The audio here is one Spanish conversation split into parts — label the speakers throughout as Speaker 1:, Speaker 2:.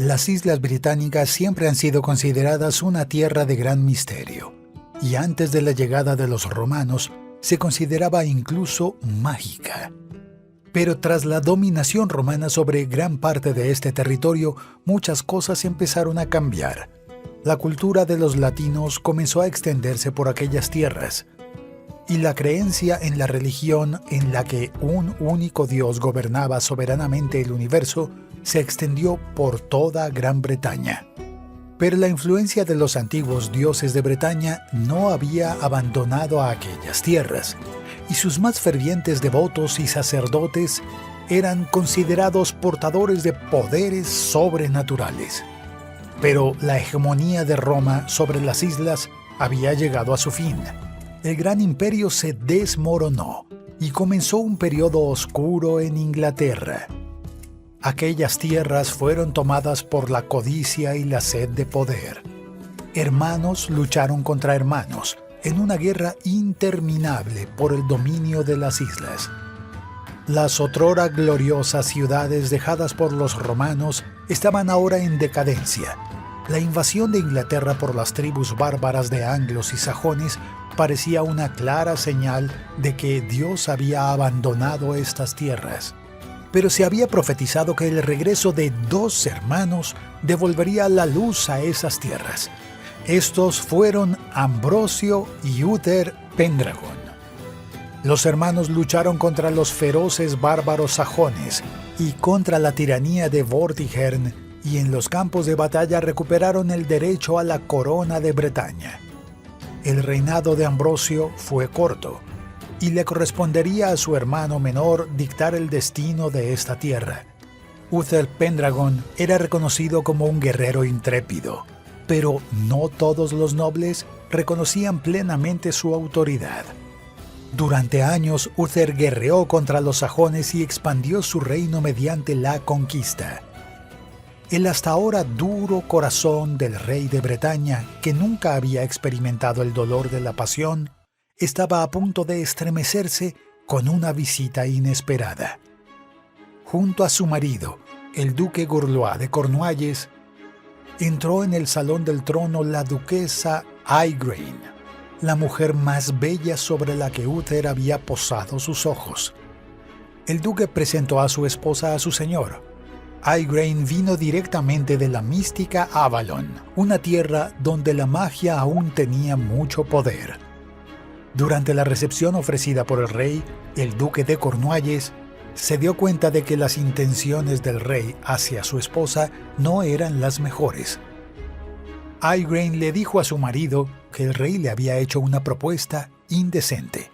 Speaker 1: Las Islas Británicas siempre han sido consideradas una tierra de gran misterio, y antes de la llegada de los romanos se consideraba incluso mágica. Pero tras la dominación romana sobre gran parte de este territorio, muchas cosas empezaron a cambiar. La cultura de los latinos comenzó a extenderse por aquellas tierras, y la creencia en la religión en la que un único Dios gobernaba soberanamente el universo se extendió por toda Gran Bretaña. Pero la influencia de los antiguos dioses de Bretaña no había abandonado a aquellas tierras, y sus más fervientes devotos y sacerdotes eran considerados portadores de poderes sobrenaturales. Pero la hegemonía de Roma sobre las islas había llegado a su fin. El gran imperio se desmoronó y comenzó un periodo oscuro en Inglaterra. Aquellas tierras fueron tomadas por la codicia y la sed de poder. Hermanos lucharon contra hermanos en una guerra interminable por el dominio de las islas. Las otrora gloriosas ciudades dejadas por los romanos estaban ahora en decadencia. La invasión de Inglaterra por las tribus bárbaras de anglos y sajones parecía una clara señal de que Dios había abandonado estas tierras. Pero se había profetizado que el regreso de dos hermanos devolvería la luz a esas tierras. Estos fueron Ambrosio y Uther Pendragon. Los hermanos lucharon contra los feroces bárbaros sajones y contra la tiranía de Vortigern, y en los campos de batalla recuperaron el derecho a la corona de Bretaña. El reinado de Ambrosio fue corto, y le correspondería a su hermano menor dictar el destino de esta tierra. Uther Pendragon era reconocido como un guerrero intrépido, pero no todos los nobles reconocían plenamente su autoridad. Durante años, Uther guerreó contra los sajones y expandió su reino mediante la conquista. El hasta ahora duro corazón del rey de Bretaña, que nunca había experimentado el dolor de la pasión, estaba a punto de estremecerse con una visita inesperada. Junto a su marido, el duque Gourlois de Cornualles, entró en el salón del trono la duquesa Igraine, la mujer más bella sobre la que Uther había posado sus ojos. El duque presentó a su esposa a su señor. Igraine vino directamente de la mística Avalon, una tierra donde la magia aún tenía mucho poder. Durante la recepción ofrecida por el rey, el duque de Cornualles se dio cuenta de que las intenciones del rey hacia su esposa no eran las mejores. Igraine le dijo a su marido que el rey le había hecho una propuesta indecente,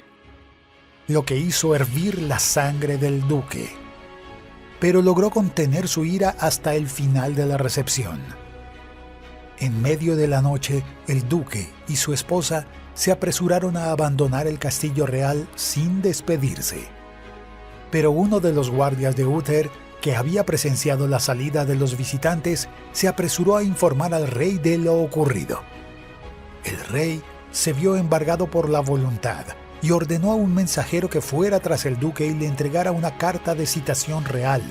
Speaker 1: lo que hizo hervir la sangre del duque, pero logró contener su ira hasta el final de la recepción. En medio de la noche, el duque y su esposa se apresuraron a abandonar el castillo real sin despedirse. Pero uno de los guardias de Uther, que había presenciado la salida de los visitantes, se apresuró a informar al rey de lo ocurrido. El rey se vio embargado por la voluntad y ordenó a un mensajero que fuera tras el duque y le entregara una carta de citación real,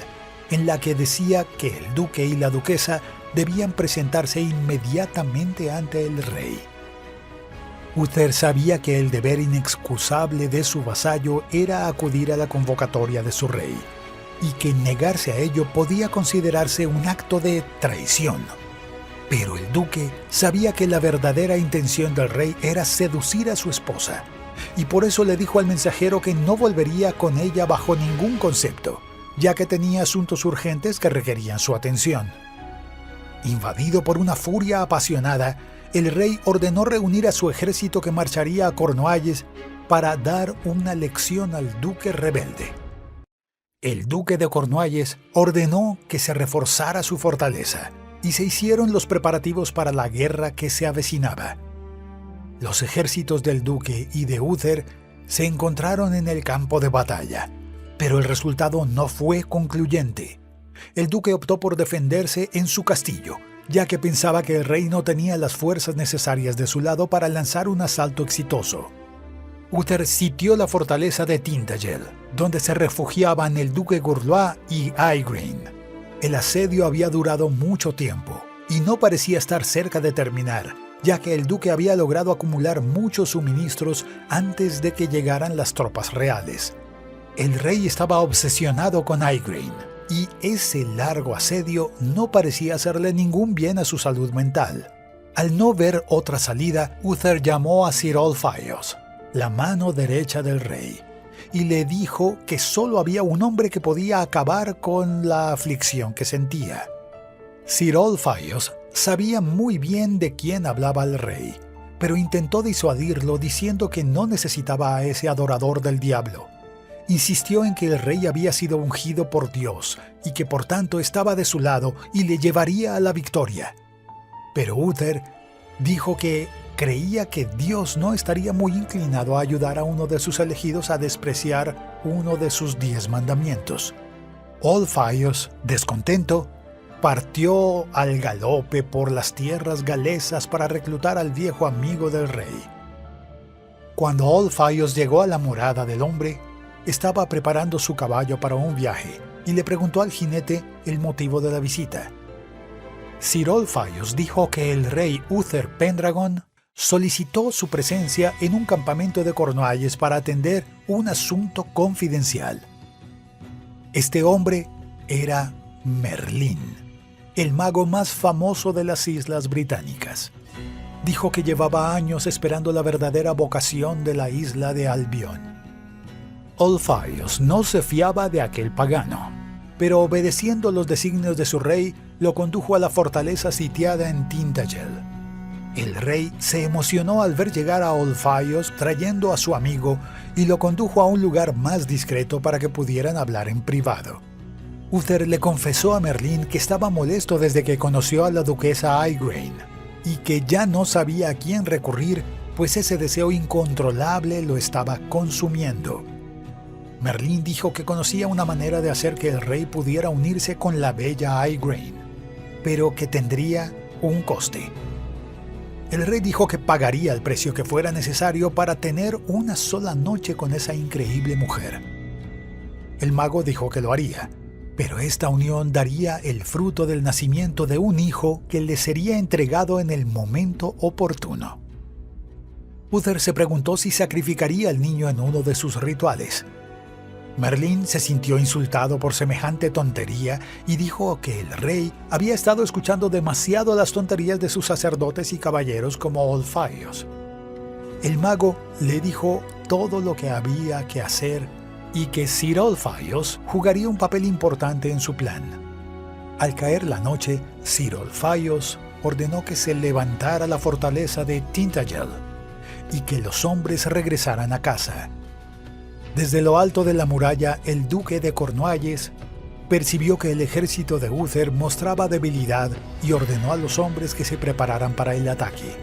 Speaker 1: en la que decía que el duque y la duquesa debían presentarse inmediatamente ante el rey. Uther sabía que el deber inexcusable de su vasallo era acudir a la convocatoria de su rey, y que negarse a ello podía considerarse un acto de traición. Pero el duque sabía que la verdadera intención del rey era seducir a su esposa, y por eso le dijo al mensajero que no volvería con ella bajo ningún concepto, ya que tenía asuntos urgentes que requerían su atención. Invadido por una furia apasionada, el rey ordenó reunir a su ejército que marcharía a Cornualles para dar una lección al duque rebelde. El duque de Cornualles ordenó que se reforzara su fortaleza, y se hicieron los preparativos para la guerra que se avecinaba. Los ejércitos del duque y de Uther se encontraron en el campo de batalla, pero el resultado no fue concluyente. El duque optó por defenderse en su castillo, ya que pensaba que el rey no tenía las fuerzas necesarias de su lado para lanzar un asalto exitoso. Uther sitió la fortaleza de Tintagel, donde se refugiaban el duque Gourlois y Igraine. El asedio había durado mucho tiempo y no parecía estar cerca de terminar, ya que el duque había logrado acumular muchos suministros antes de que llegaran las tropas reales. El rey estaba obsesionado con Igraine, y ese largo asedio no parecía hacerle ningún bien a su salud mental. Al no ver otra salida, Uther llamó a Sir Ulfios, la mano derecha del rey, y le dijo que solo había un hombre que podía acabar con la aflicción que sentía. Sir Ulfios sabía muy bien de quién hablaba el rey, pero intentó disuadirlo diciendo que no necesitaba a ese adorador del diablo. Insistió en que el rey había sido ungido por Dios y que por tanto estaba de su lado y le llevaría a la victoria. Pero Uther dijo que creía que Dios no estaría muy inclinado a ayudar a uno de sus elegidos a despreciar uno de sus 10 mandamientos. Ulfios, descontento, partió al galope por las tierras galesas para reclutar al viejo amigo del rey. Cuando Ulfios llegó a la morada del hombre, estaba preparando su caballo para un viaje y le preguntó al jinete el motivo de la visita. Sir Ulfios dijo que el rey Uther Pendragon solicitó su presencia en un campamento de Cornualles para atender un asunto confidencial. Este hombre era Merlín, el mago más famoso de las Islas Británicas. Dijo que llevaba años esperando la verdadera vocación de la isla de Albión. Ulfios no se fiaba de aquel pagano, pero obedeciendo los designios de su rey, lo condujo a la fortaleza sitiada en Tintagel. El rey se emocionó al ver llegar a Ulfios trayendo a su amigo y lo condujo a un lugar más discreto para que pudieran hablar en privado. Uther le confesó a Merlín que estaba molesto desde que conoció a la duquesa Igraine y que ya no sabía a quién recurrir, pues ese deseo incontrolable lo estaba consumiendo. Merlín dijo que conocía una manera de hacer que el rey pudiera unirse con la bella Igraine, pero que tendría un coste. El rey dijo que pagaría el precio que fuera necesario para tener una sola noche con esa increíble mujer. El mago dijo que lo haría, pero esta unión daría el fruto del nacimiento de un hijo que le sería entregado en el momento oportuno. Uther se preguntó si sacrificaría al niño en uno de sus rituales. Merlín se sintió insultado por semejante tontería y dijo que el rey había estado escuchando demasiado las tonterías de sus sacerdotes y caballeros como Ulfios. El mago le dijo todo lo que había que hacer y que Sir Ulfios jugaría un papel importante en su plan. Al caer la noche, Sir Ulfios ordenó que se levantara la fortaleza de Tintagel y que los hombres regresaran a casa. Desde lo alto de la muralla, el duque de Cornualles percibió que el ejército de Uther mostraba debilidad y ordenó a los hombres que se prepararan para el ataque.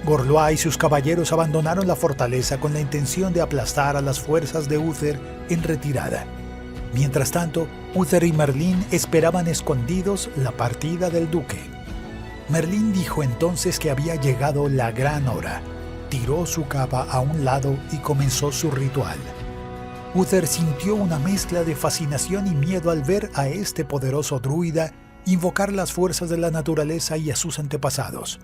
Speaker 1: Gorlois y sus caballeros abandonaron la fortaleza con la intención de aplastar a las fuerzas de Uther en retirada. Mientras tanto, Uther y Merlín esperaban escondidos la partida del duque. Merlín dijo entonces que había llegado la gran hora. Tiró su capa a un lado y comenzó su ritual. Uther sintió una mezcla de fascinación y miedo al ver a este poderoso druida invocar las fuerzas de la naturaleza y a sus antepasados.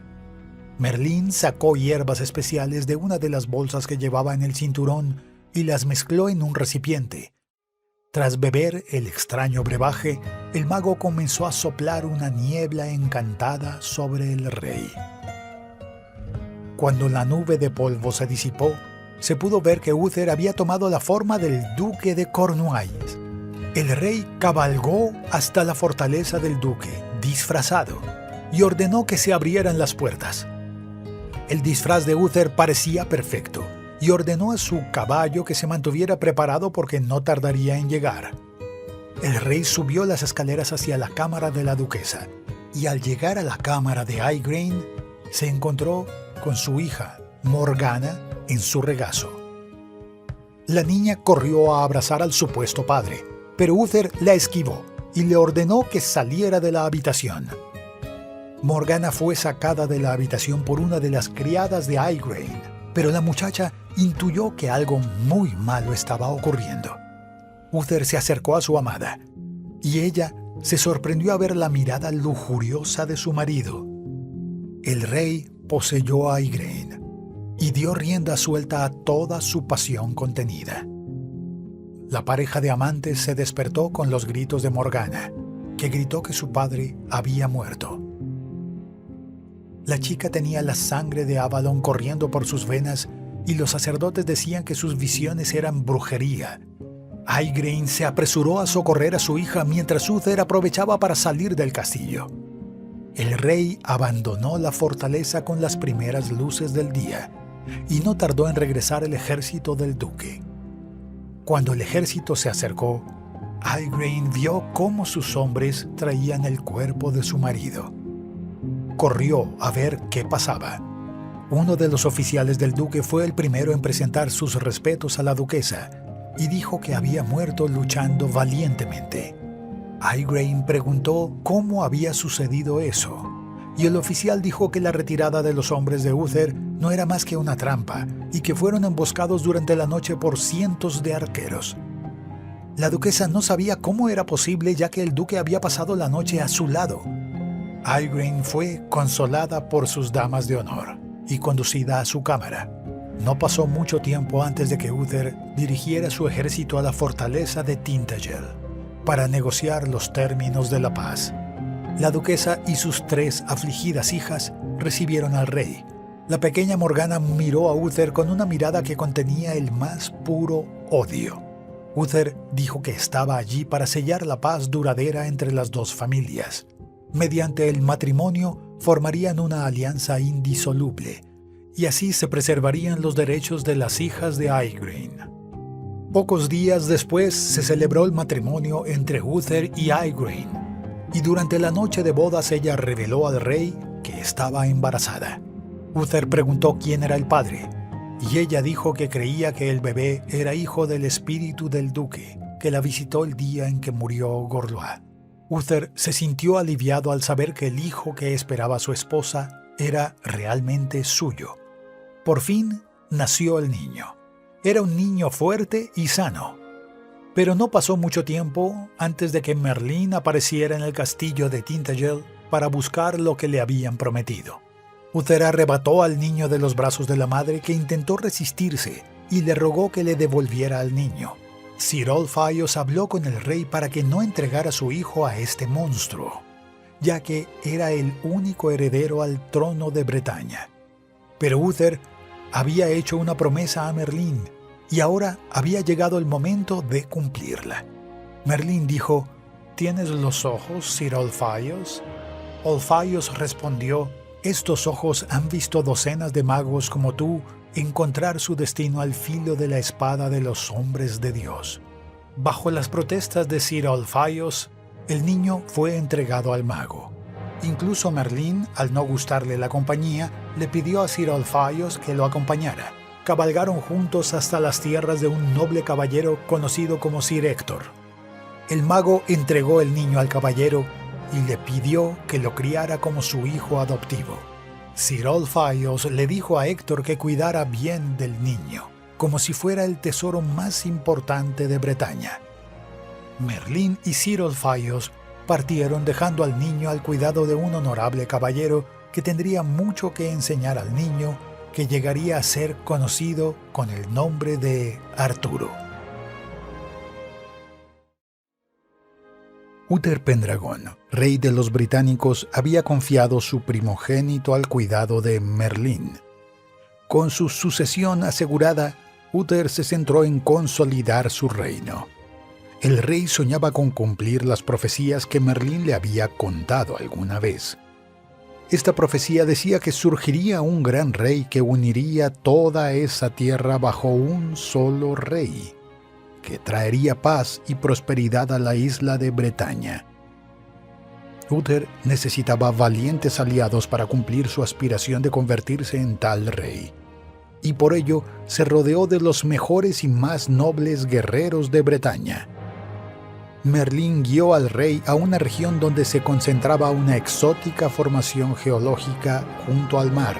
Speaker 1: Merlín sacó hierbas especiales de una de las bolsas que llevaba en el cinturón y las mezcló en un recipiente. Tras beber el extraño brebaje, el mago comenzó a soplar una niebla encantada sobre el rey. Cuando la nube de polvo se disipó, se pudo ver que Uther había tomado la forma del duque de Cornualles. El rey cabalgó hasta la fortaleza del duque, disfrazado, y ordenó que se abrieran las puertas. El disfraz de Uther parecía perfecto, y ordenó a su caballo que se mantuviera preparado porque no tardaría en llegar. El rey subió las escaleras hacia la cámara de la duquesa, y al llegar a la cámara de Igraine, se encontró con su hija, Morgana, en su regazo. La niña corrió a abrazar al supuesto padre, pero Uther la esquivó y le ordenó que saliera de la habitación. Morgana fue sacada de la habitación por una de las criadas de Igraine, pero la muchacha intuyó que algo muy malo estaba ocurriendo. Uther se acercó a su amada, y ella se sorprendió a ver la mirada lujuriosa de su marido. El rey poseyó a Igraine y dio rienda suelta a toda su pasión contenida. La pareja de amantes se despertó con los gritos de Morgana, que gritó que su padre había muerto. La chica tenía la sangre de Avalon corriendo por sus venas y los sacerdotes decían que sus visiones eran brujería. Igraine se apresuró a socorrer a su hija mientras Uther aprovechaba para salir del castillo. El rey abandonó la fortaleza con las primeras luces del día y no tardó en regresar el ejército del duque. Cuando el ejército se acercó, Igraine vio cómo sus hombres traían el cuerpo de su marido. Corrió a ver qué pasaba. Uno de los oficiales del duque fue el primero en presentar sus respetos a la duquesa y dijo que había muerto luchando valientemente. Igraine preguntó cómo había sucedido eso, y el oficial dijo que la retirada de los hombres de Uther no era más que una trampa y que fueron emboscados durante la noche por cientos de arqueros. La duquesa no sabía cómo era posible, ya que el duque había pasado la noche a su lado. Igraine fue consolada por sus damas de honor y conducida a su cámara. No pasó mucho tiempo antes de que Uther dirigiera su ejército a la fortaleza de Tintagel para negociar los términos de la paz. La duquesa y sus 3 afligidas hijas recibieron al rey. La pequeña Morgana miró a Uther con una mirada que contenía el más puro odio. Uther dijo que estaba allí para sellar la paz duradera entre las dos familias. Mediante el matrimonio formarían una alianza indisoluble, y así se preservarían los derechos de las hijas de Igraine. Pocos días después se celebró el matrimonio entre Uther y Igraine, y durante la noche de bodas ella reveló al rey que estaba embarazada. Uther preguntó quién era el padre, y ella dijo que creía que el bebé era hijo del espíritu del duque, que la visitó el día en que murió Gorlois. Uther se sintió aliviado al saber que el hijo que esperaba su esposa era realmente suyo. Por fin nació el niño. Era un niño fuerte y sano. Pero no pasó mucho tiempo antes de que Merlín apareciera en el castillo de Tintagel para buscar lo que le habían prometido. Uther arrebató al niño de los brazos de la madre, que intentó resistirse, y le rogó que le devolviera al niño. Sir Olfaios habló con el rey para que no entregara a su hijo a este monstruo, ya que era el único heredero al trono de Bretaña. Pero Uther había hecho una promesa a Merlín, y ahora había llegado el momento de cumplirla. Merlín dijo: ¿Tienes los ojos, Sir Olfaios? Olfaios respondió: estos ojos han visto docenas de magos como tú encontrar su destino al filo de la espada de los hombres de Dios. Bajo las protestas de Sir Olfaios, el niño fue entregado al mago. Incluso Merlín, al no gustarle la compañía, le pidió a Sir Olfaios que lo acompañara. Cabalgaron juntos hasta las tierras de un noble caballero conocido como Sir Héctor. El mago entregó el niño al caballero y le pidió que lo criara como su hijo adoptivo. Sir Olfaios le dijo a Héctor que cuidara bien del niño, como si fuera el tesoro más importante de Bretaña. Merlín y Sir Olfaios partieron dejando al niño al cuidado de un honorable caballero que tendría mucho que enseñar al niño, que llegaría a ser conocido con el nombre de Arturo. Uther Pendragon, rey de los británicos, había confiado su primogénito al cuidado de Merlín. Con su sucesión asegurada, Uther se centró en consolidar su reino. El rey soñaba con cumplir las profecías que Merlín le había contado alguna vez. Esta profecía decía que surgiría un gran rey que uniría toda esa tierra bajo un solo rey, que traería paz y prosperidad a la isla de Bretaña. Uther necesitaba valientes aliados para cumplir su aspiración de convertirse en tal rey, y por ello se rodeó de los mejores y más nobles guerreros de Bretaña. Merlín guió al rey a una región donde se concentraba una exótica formación geológica junto al mar.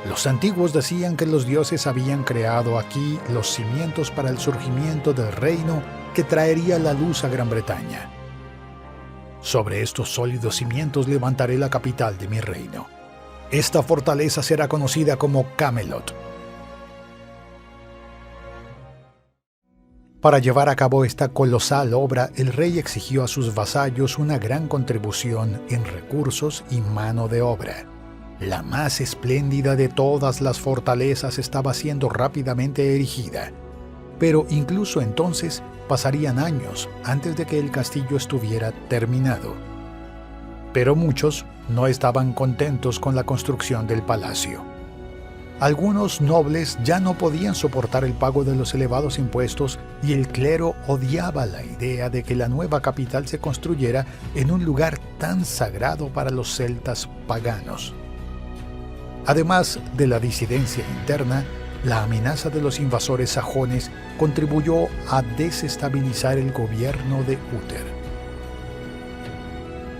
Speaker 1: Los antiguos decían que los dioses habían creado aquí los cimientos para el surgimiento del reino que traería la luz a Gran Bretaña. Sobre estos sólidos cimientos levantaré la capital de mi reino. Esta fortaleza será conocida como Camelot. Para llevar a cabo esta colosal obra, el rey exigió a sus vasallos una gran contribución en recursos y mano de obra. La más espléndida de todas las fortalezas estaba siendo rápidamente erigida, pero incluso entonces pasarían años antes de que el castillo estuviera terminado. Pero muchos no estaban contentos con la construcción del palacio. Algunos nobles ya no podían soportar el pago de los elevados impuestos y el clero odiaba la idea de que la nueva capital se construyera en un lugar tan sagrado para los celtas paganos. Además de la disidencia interna, la amenaza de los invasores sajones contribuyó a desestabilizar el gobierno de Uther.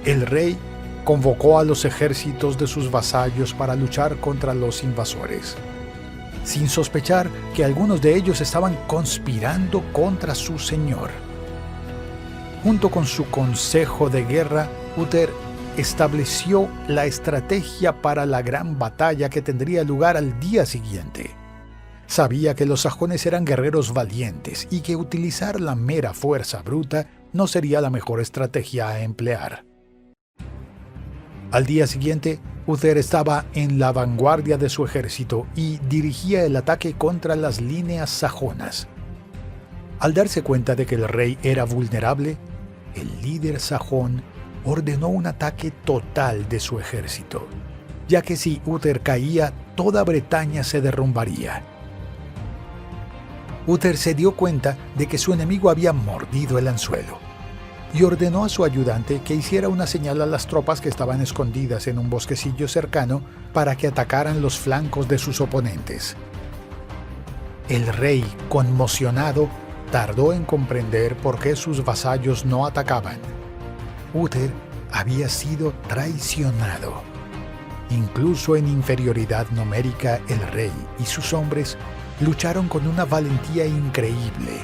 Speaker 1: El rey convocó a los ejércitos de sus vasallos para luchar contra los invasores, sin sospechar que algunos de ellos estaban conspirando contra su señor. Junto con su consejo de guerra, Uther estableció la estrategia para la gran batalla que tendría lugar al día siguiente. Sabía que los sajones eran guerreros valientes y que utilizar la mera fuerza bruta no sería la mejor estrategia a emplear. Al día siguiente, Uther estaba en la vanguardia de su ejército y dirigía el ataque contra las líneas sajonas. Al darse cuenta de que el rey era vulnerable, el líder sajón ordenó un ataque total de su ejército, ya que si Uther caía, toda Bretaña se derrumbaría. Uther se dio cuenta de que su enemigo había mordido el anzuelo y ordenó a su ayudante que hiciera una señal a las tropas que estaban escondidas en un bosquecillo cercano para que atacaran los flancos de sus oponentes. El rey, conmocionado, tardó en comprender por qué sus vasallos no atacaban. Uther había sido traicionado. Incluso en inferioridad numérica, el rey y sus hombres lucharon con una valentía increíble.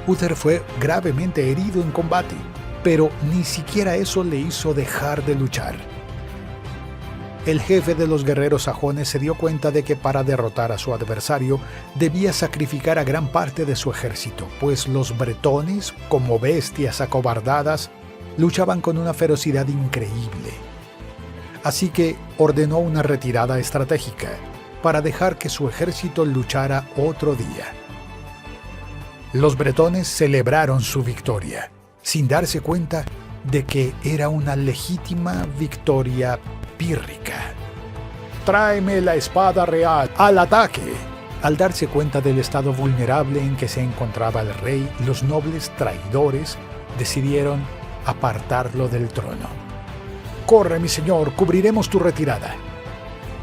Speaker 1: Uther fue gravemente herido en combate, pero ni siquiera eso le hizo dejar de luchar. El jefe de los guerreros sajones se dio cuenta de que para derrotar a su adversario debía sacrificar a gran parte de su ejército, pues los bretones, como bestias acobardadas, luchaban con una ferocidad increíble. Así que ordenó una retirada estratégica para dejar que su ejército luchara otro día. Los bretones celebraron su victoria, sin darse cuenta de que era una legítima victoria pírrica. «¡Tráeme la espada real! ¡Al ataque!». Al darse cuenta del estado vulnerable en que se encontraba el rey, los nobles traidores decidieron apartarlo del trono. «¡Corre, mi señor! ¡Cubriremos tu retirada!».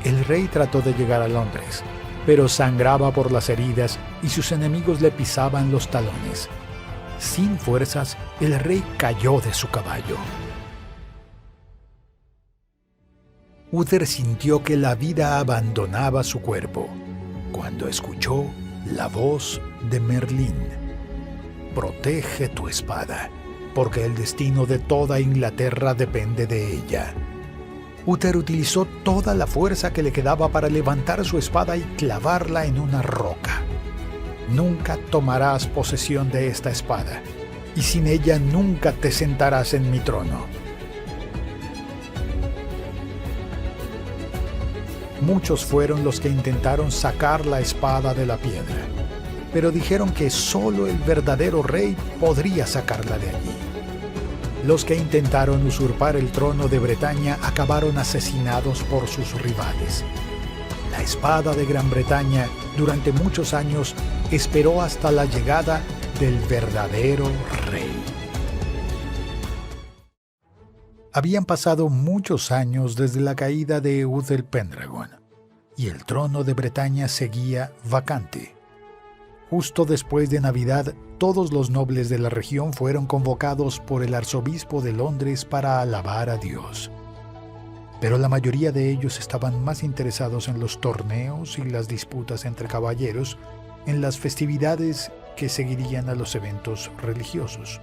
Speaker 1: El rey trató de llegar a Londres, pero sangraba por las heridas y sus enemigos le pisaban los talones. Sin fuerzas, el rey cayó de su caballo. Uther sintió que la vida abandonaba su cuerpo cuando escuchó la voz de Merlín. «Protege tu espada, porque el destino de toda Inglaterra depende de ella». Uther utilizó toda la fuerza que le quedaba para levantar su espada y clavarla en una roca. «Nunca tomarás posesión de esta espada, y sin ella nunca te sentarás en mi trono». Muchos fueron los que intentaron sacar la espada de la piedra, pero dijeron que solo el verdadero rey podría sacarla de allí. Los que intentaron usurpar el trono de Bretaña acabaron asesinados por sus rivales. La espada de Gran Bretaña durante muchos años esperó hasta la llegada del verdadero rey. Habían pasado muchos años desde la caída de Uther Pendragon, y el trono de Bretaña seguía vacante. Justo después de Navidad, todos los nobles de la región fueron convocados por el arzobispo de Londres para alabar a Dios. Pero la mayoría de ellos estaban más interesados en los torneos y las disputas entre caballeros, en las festividades que seguirían a los eventos religiosos.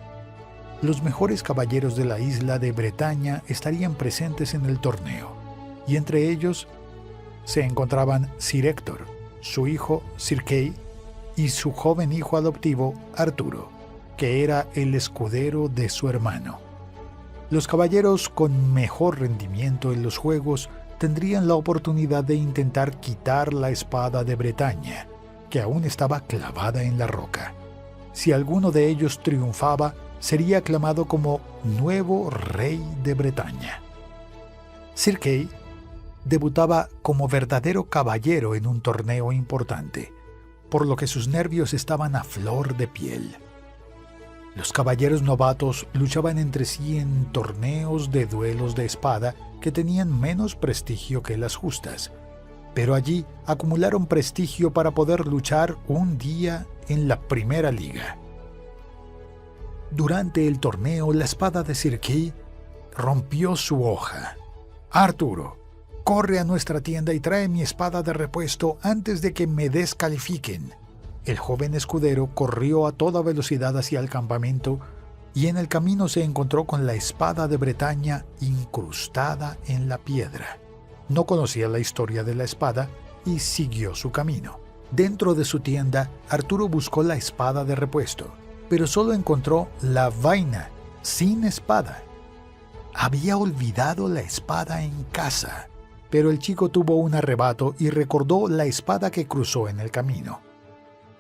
Speaker 1: Los mejores caballeros de la isla de Bretaña estarían presentes en el torneo, y entre ellos se encontraban Sir Héctor, su hijo Sir Kay y su joven hijo adoptivo Arturo, que era el escudero de su hermano. Los caballeros con mejor rendimiento en los juegos tendrían la oportunidad de intentar quitar la espada de Bretaña, que aún estaba clavada en la roca. Si alguno de ellos triunfaba, sería aclamado como nuevo rey de Bretaña. Sir Kay debutaba como verdadero caballero en un torneo importante, por lo que sus nervios estaban a flor de piel. Los caballeros novatos luchaban entre sí en torneos de duelos de espada que tenían menos prestigio que las justas, pero allí acumularon prestigio para poder luchar un día en la primera liga. Durante el torneo, la espada de Sir Kay rompió su hoja. «Arturo, corre a nuestra tienda y trae mi espada de repuesto antes de que me descalifiquen». El joven escudero corrió a toda velocidad hacia el campamento y en el camino se encontró con la espada de Bretaña incrustada en la piedra. No conocía la historia de la espada y siguió su camino. Dentro de su tienda, Arturo buscó la espada de repuesto, pero solo encontró la vaina, sin espada. Había olvidado la espada en casa, pero el chico tuvo un arrebato y recordó la espada que cruzó en el camino.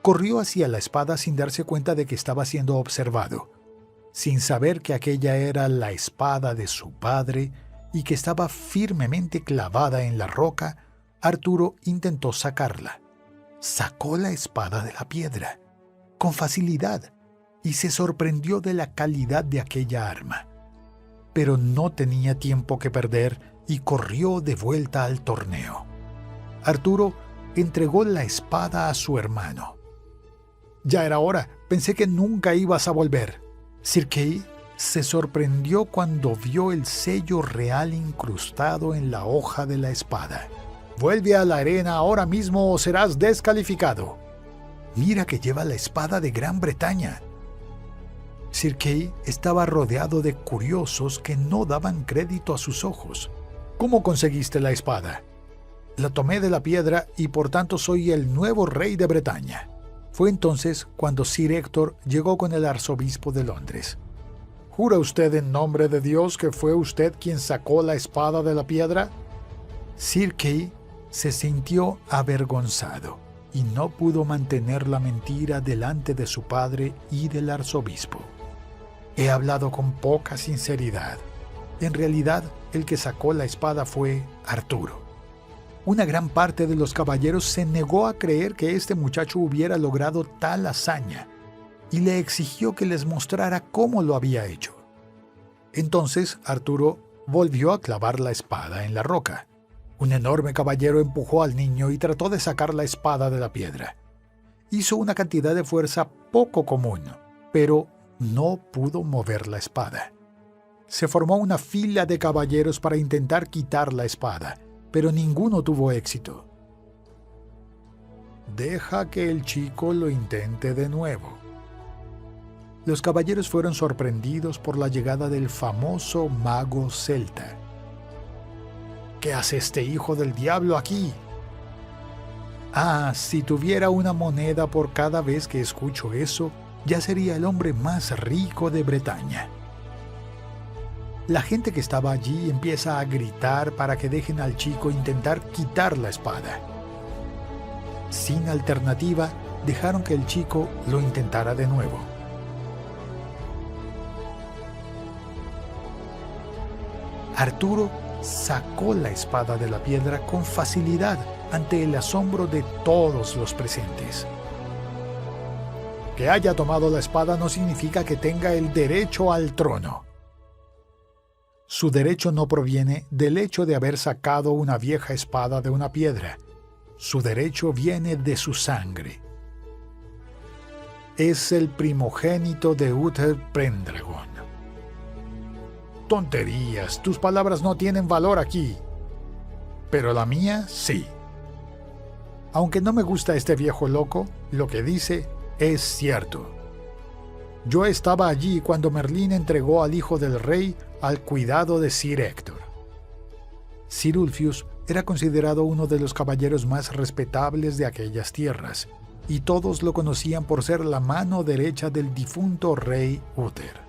Speaker 1: Corrió hacia la espada sin darse cuenta de que estaba siendo observado, sin saber que aquella era la espada de su padre y que estaba firmemente clavada en la roca. Arturo intentó sacarla. Sacó la espada de la piedra, con facilidad, y se sorprendió de la calidad de aquella arma. Pero no tenía tiempo que perder y corrió de vuelta al torneo. Arturo entregó la espada a su hermano. «Ya era hora, pensé que nunca ibas a volver». Sir Kay se sorprendió cuando vio el sello real incrustado en la hoja de la espada. «Vuelve a la arena ahora mismo o serás descalificado». «Mira que lleva la espada de Gran Bretaña». Sir Kay estaba rodeado de curiosos que no daban crédito a sus ojos. «¿Cómo conseguiste la espada?» «La tomé de la piedra y por tanto soy el nuevo rey de Bretaña». Fue entonces cuando Sir Héctor llegó con el arzobispo de Londres. «¿Jura usted en nombre de Dios que fue usted quien sacó la espada de la piedra?» Sir Kay se sintió avergonzado y no pudo mantener la mentira delante de su padre y del arzobispo. «He hablado con poca sinceridad. En realidad, el que sacó la espada fue Arturo». Una gran parte de los caballeros se negó a creer que este muchacho hubiera logrado tal hazaña y le exigió que les mostrara cómo lo había hecho. Entonces Arturo volvió a clavar la espada en la roca. Un enorme caballero empujó al niño y trató de sacar la espada de la piedra. Hizo una cantidad de fuerza poco común, pero no pudo mover la espada. Se formó una fila de caballeros para intentar quitar la espada, pero ninguno tuvo éxito. «Deja que el chico lo intente de nuevo». Los caballeros fueron sorprendidos por la llegada del famoso mago celta. «¿Qué hace este hijo del diablo aquí?» «Ah, si tuviera una moneda por cada vez que escucho eso, ya sería el hombre más rico de Bretaña». La gente que estaba allí empieza a gritar para que dejen al chico intentar quitar la espada. Sin alternativa, dejaron que el chico lo intentara de nuevo. Arturo sacó la espada de la piedra con facilidad ante el asombro de todos los presentes. Que haya tomado la espada no significa que tenga el derecho al trono. Su derecho no proviene del hecho de haber sacado una vieja espada de una piedra. Su derecho viene de su sangre. Es el primogénito de Uther Pendragon. Tonterías, tus palabras no tienen valor aquí. Pero la mía, sí. Aunque no me gusta este viejo loco, lo que dice es cierto. Yo estaba allí cuando Merlín entregó al hijo del rey al cuidado de Sir Héctor. Sir Ulfius era considerado uno de los caballeros más respetables de aquellas tierras, y todos lo conocían por ser la mano derecha del difunto rey Uther.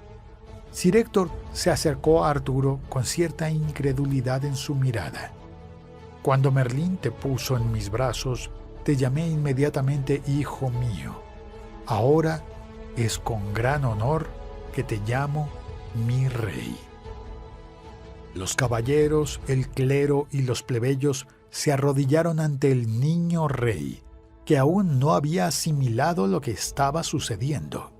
Speaker 1: Sir Héctor se acercó a Arturo con cierta incredulidad en su mirada. Cuando Merlín te puso en mis brazos, te llamé inmediatamente hijo mío. Ahora es con gran honor que te llamo mi rey. Los caballeros, el clero y los plebeyos se arrodillaron ante el niño rey, que aún no había asimilado lo que estaba sucediendo.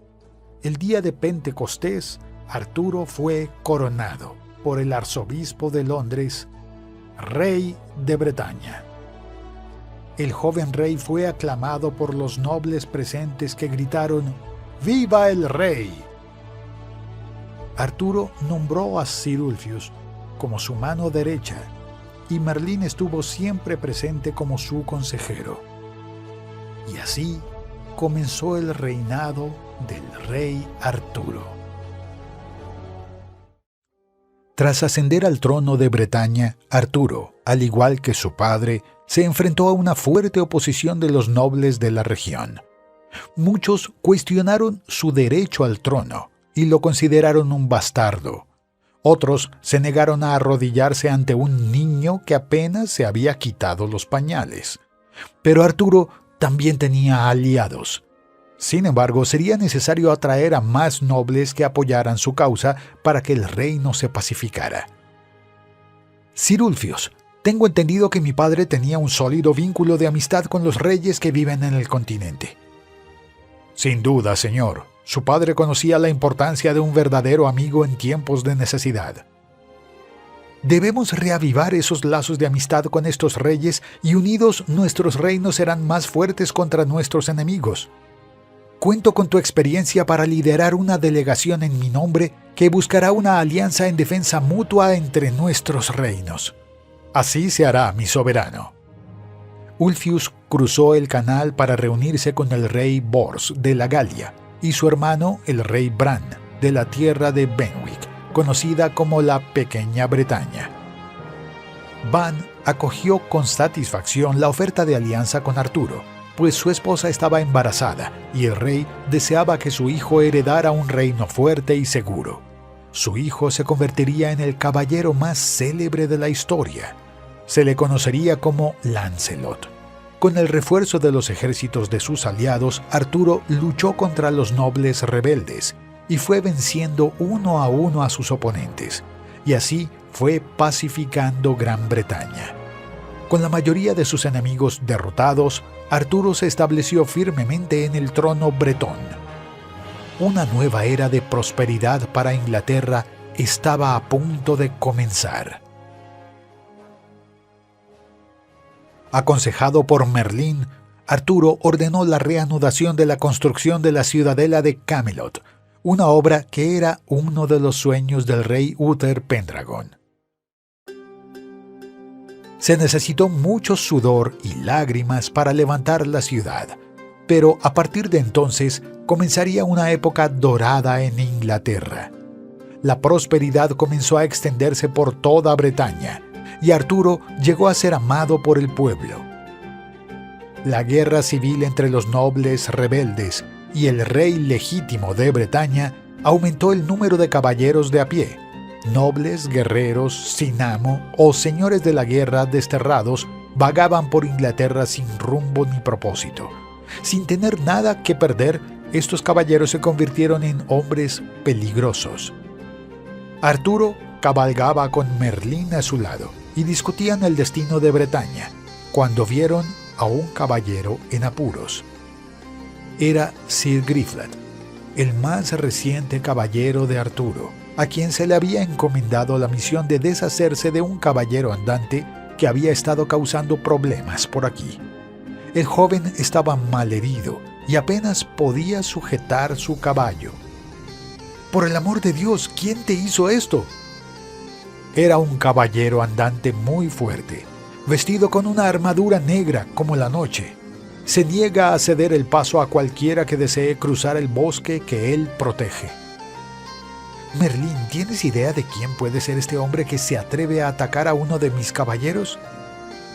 Speaker 1: El día de Pentecostés, Arturo fue coronado por el arzobispo de Londres, rey de Bretaña. El joven rey fue aclamado por los nobles presentes que gritaron ¡Viva el rey! Arturo nombró a Sir Ulfius como su mano derecha, y Merlín estuvo siempre presente como su consejero. Y así comenzó el reinado del rey Arturo. Tras ascender al trono de Bretaña, Arturo, al igual que su padre, se enfrentó a una fuerte oposición de los nobles de la región. Muchos cuestionaron su derecho al trono y lo consideraron un bastardo. Otros se negaron a arrodillarse ante un niño que apenas se había quitado los pañales. Pero Arturo también tenía aliados. Sin embargo, sería necesario atraer a más nobles que apoyaran su causa para que el reino se pacificara. Sir Ulfius, tengo entendido que mi padre tenía un sólido vínculo de amistad con los reyes que viven en el continente. Sin duda, señor. Su padre conocía la importancia de un verdadero amigo en tiempos de necesidad. Debemos reavivar esos lazos de amistad con estos reyes y unidos nuestros reinos serán más fuertes contra nuestros enemigos. Cuento con tu experiencia para liderar una delegación en mi nombre que buscará una alianza en defensa mutua entre nuestros reinos. Así se hará, mi soberano. Ulfius cruzó el canal para reunirse con el rey Bors de la Galia y su hermano el rey Bran de la tierra de Benwick, conocida como la Pequeña Bretaña. Ban acogió con satisfacción la oferta de alianza con Arturo, pues su esposa estaba embarazada y el rey deseaba que su hijo heredara un reino fuerte y seguro. Su hijo se convertiría en el caballero más célebre de la historia. Se le conocería como Lancelot. Con el refuerzo de los ejércitos de sus aliados, Arturo luchó contra los nobles rebeldes y fue venciendo uno a uno a sus oponentes, y así fue pacificando Gran Bretaña. Con la mayoría de sus enemigos derrotados, Arturo se estableció firmemente en el trono bretón. Una nueva era de prosperidad para Inglaterra estaba a punto de comenzar. Aconsejado por Merlín, Arturo ordenó la reanudación de la construcción de la ciudadela de Camelot, una obra que era uno de los sueños del rey Uther Pendragon. Se necesitó mucho sudor y lágrimas para levantar la ciudad, pero a partir de entonces comenzaría una época dorada en Inglaterra. La prosperidad comenzó a extenderse por toda Bretaña, y Arturo llegó a ser amado por el pueblo. La guerra civil entre los nobles rebeldes y el rey legítimo de Bretaña aumentó el número de caballeros de a pie, nobles, guerreros, sin amo o señores de la guerra desterrados vagaban por Inglaterra sin rumbo ni propósito. Sin tener nada que perder, estos caballeros se convirtieron en hombres peligrosos. Arturo cabalgaba con Merlín a su lado y discutían el destino de Bretaña, cuando vieron a un caballero en apuros. Era Sir Griflet, el más reciente caballero de Arturo, a quien se le había encomendado la misión de deshacerse de un caballero andante que había estado causando problemas por aquí. El joven estaba malherido y apenas podía sujetar su caballo. «Por el amor de Dios, ¿quién te hizo esto?». Era un caballero andante muy fuerte, vestido con una armadura negra como la noche. Se niega a ceder el paso a cualquiera que desee cruzar el bosque que él protege. Merlín, ¿tienes idea de quién puede ser este hombre que se atreve a atacar a uno de mis caballeros?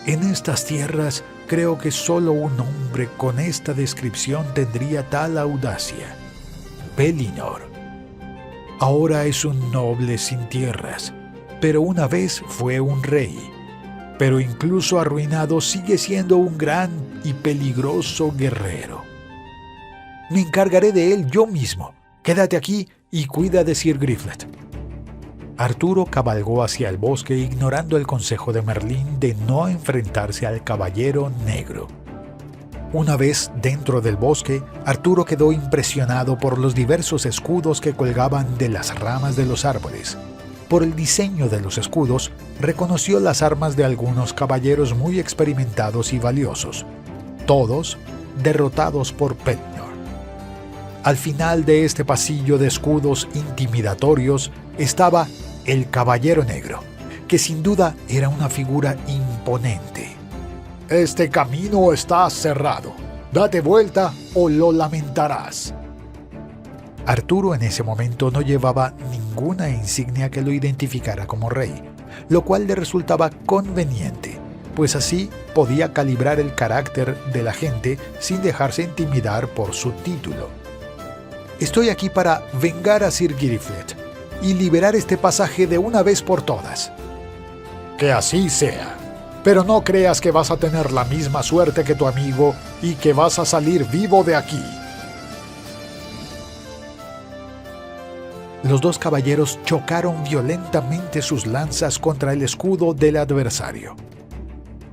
Speaker 1: En estas tierras, creo que solo un hombre con esta descripción tendría tal audacia. Pellinor. Ahora es un noble sin tierras, pero una vez fue un rey. Pero incluso arruinado sigue siendo un gran y peligroso guerrero. Me encargaré de él yo mismo. Quédate aquí y cuida de Sir Griflet. Arturo cabalgó hacia el bosque ignorando el consejo de Merlín de no enfrentarse al Caballero Negro. Una vez dentro del bosque, Arturo quedó impresionado por los diversos escudos que colgaban de las ramas de los árboles. Por el diseño de los escudos, reconoció las armas de algunos caballeros muy experimentados y valiosos, todos derrotados por Pellinor. Al final de este pasillo de escudos intimidatorios estaba el Caballero Negro, que sin duda era una figura imponente. «Este camino está cerrado. Date vuelta o lo lamentarás». Arturo en ese momento no llevaba ninguna insignia que lo identificara como rey, lo cual le resultaba conveniente, pues así podía calibrar el carácter de la gente sin dejarse intimidar por su título. «Estoy aquí para vengar a Sir Griflet y liberar este pasaje de una vez por todas». «Que así sea, pero no creas que vas a tener la misma suerte que tu amigo y que vas a salir vivo de aquí». Los dos caballeros chocaron violentamente sus lanzas contra el escudo del adversario.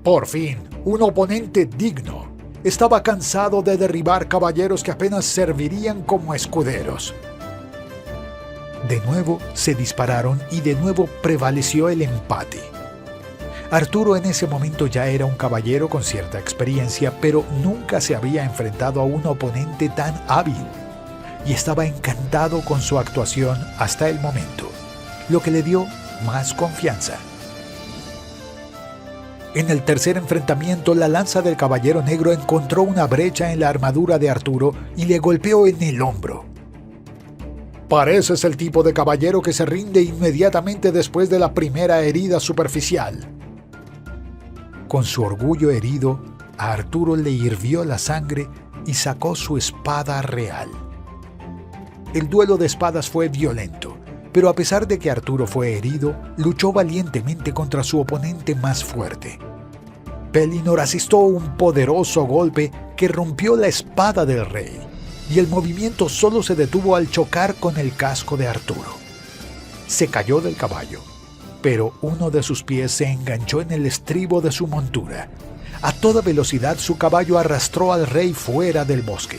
Speaker 1: Por fin, un oponente digno. Estaba cansado de derribar caballeros que apenas servirían como escuderos. De nuevo se dispararon y de nuevo prevaleció el empate. Arturo en ese momento ya era un caballero con cierta experiencia, pero nunca se había enfrentado a un oponente tan hábil. Y estaba encantado con su actuación hasta el momento, lo que le dio más confianza. En el tercer enfrentamiento, la lanza del Caballero Negro encontró una brecha en la armadura de Arturo y le golpeó en el hombro. «Pareces el tipo de caballero que se rinde inmediatamente después de la primera herida superficial». Con su orgullo herido, a Arturo le hirvió la sangre y sacó su espada real. El duelo de espadas fue violento, pero a pesar de que Arturo fue herido, luchó valientemente contra su oponente más fuerte. Pellinor asestó un poderoso golpe que rompió la espada del rey, y el movimiento solo se detuvo al chocar con el casco de Arturo. Se cayó del caballo, pero uno de sus pies se enganchó en el estribo de su montura. A toda velocidad su caballo arrastró al rey fuera del bosque.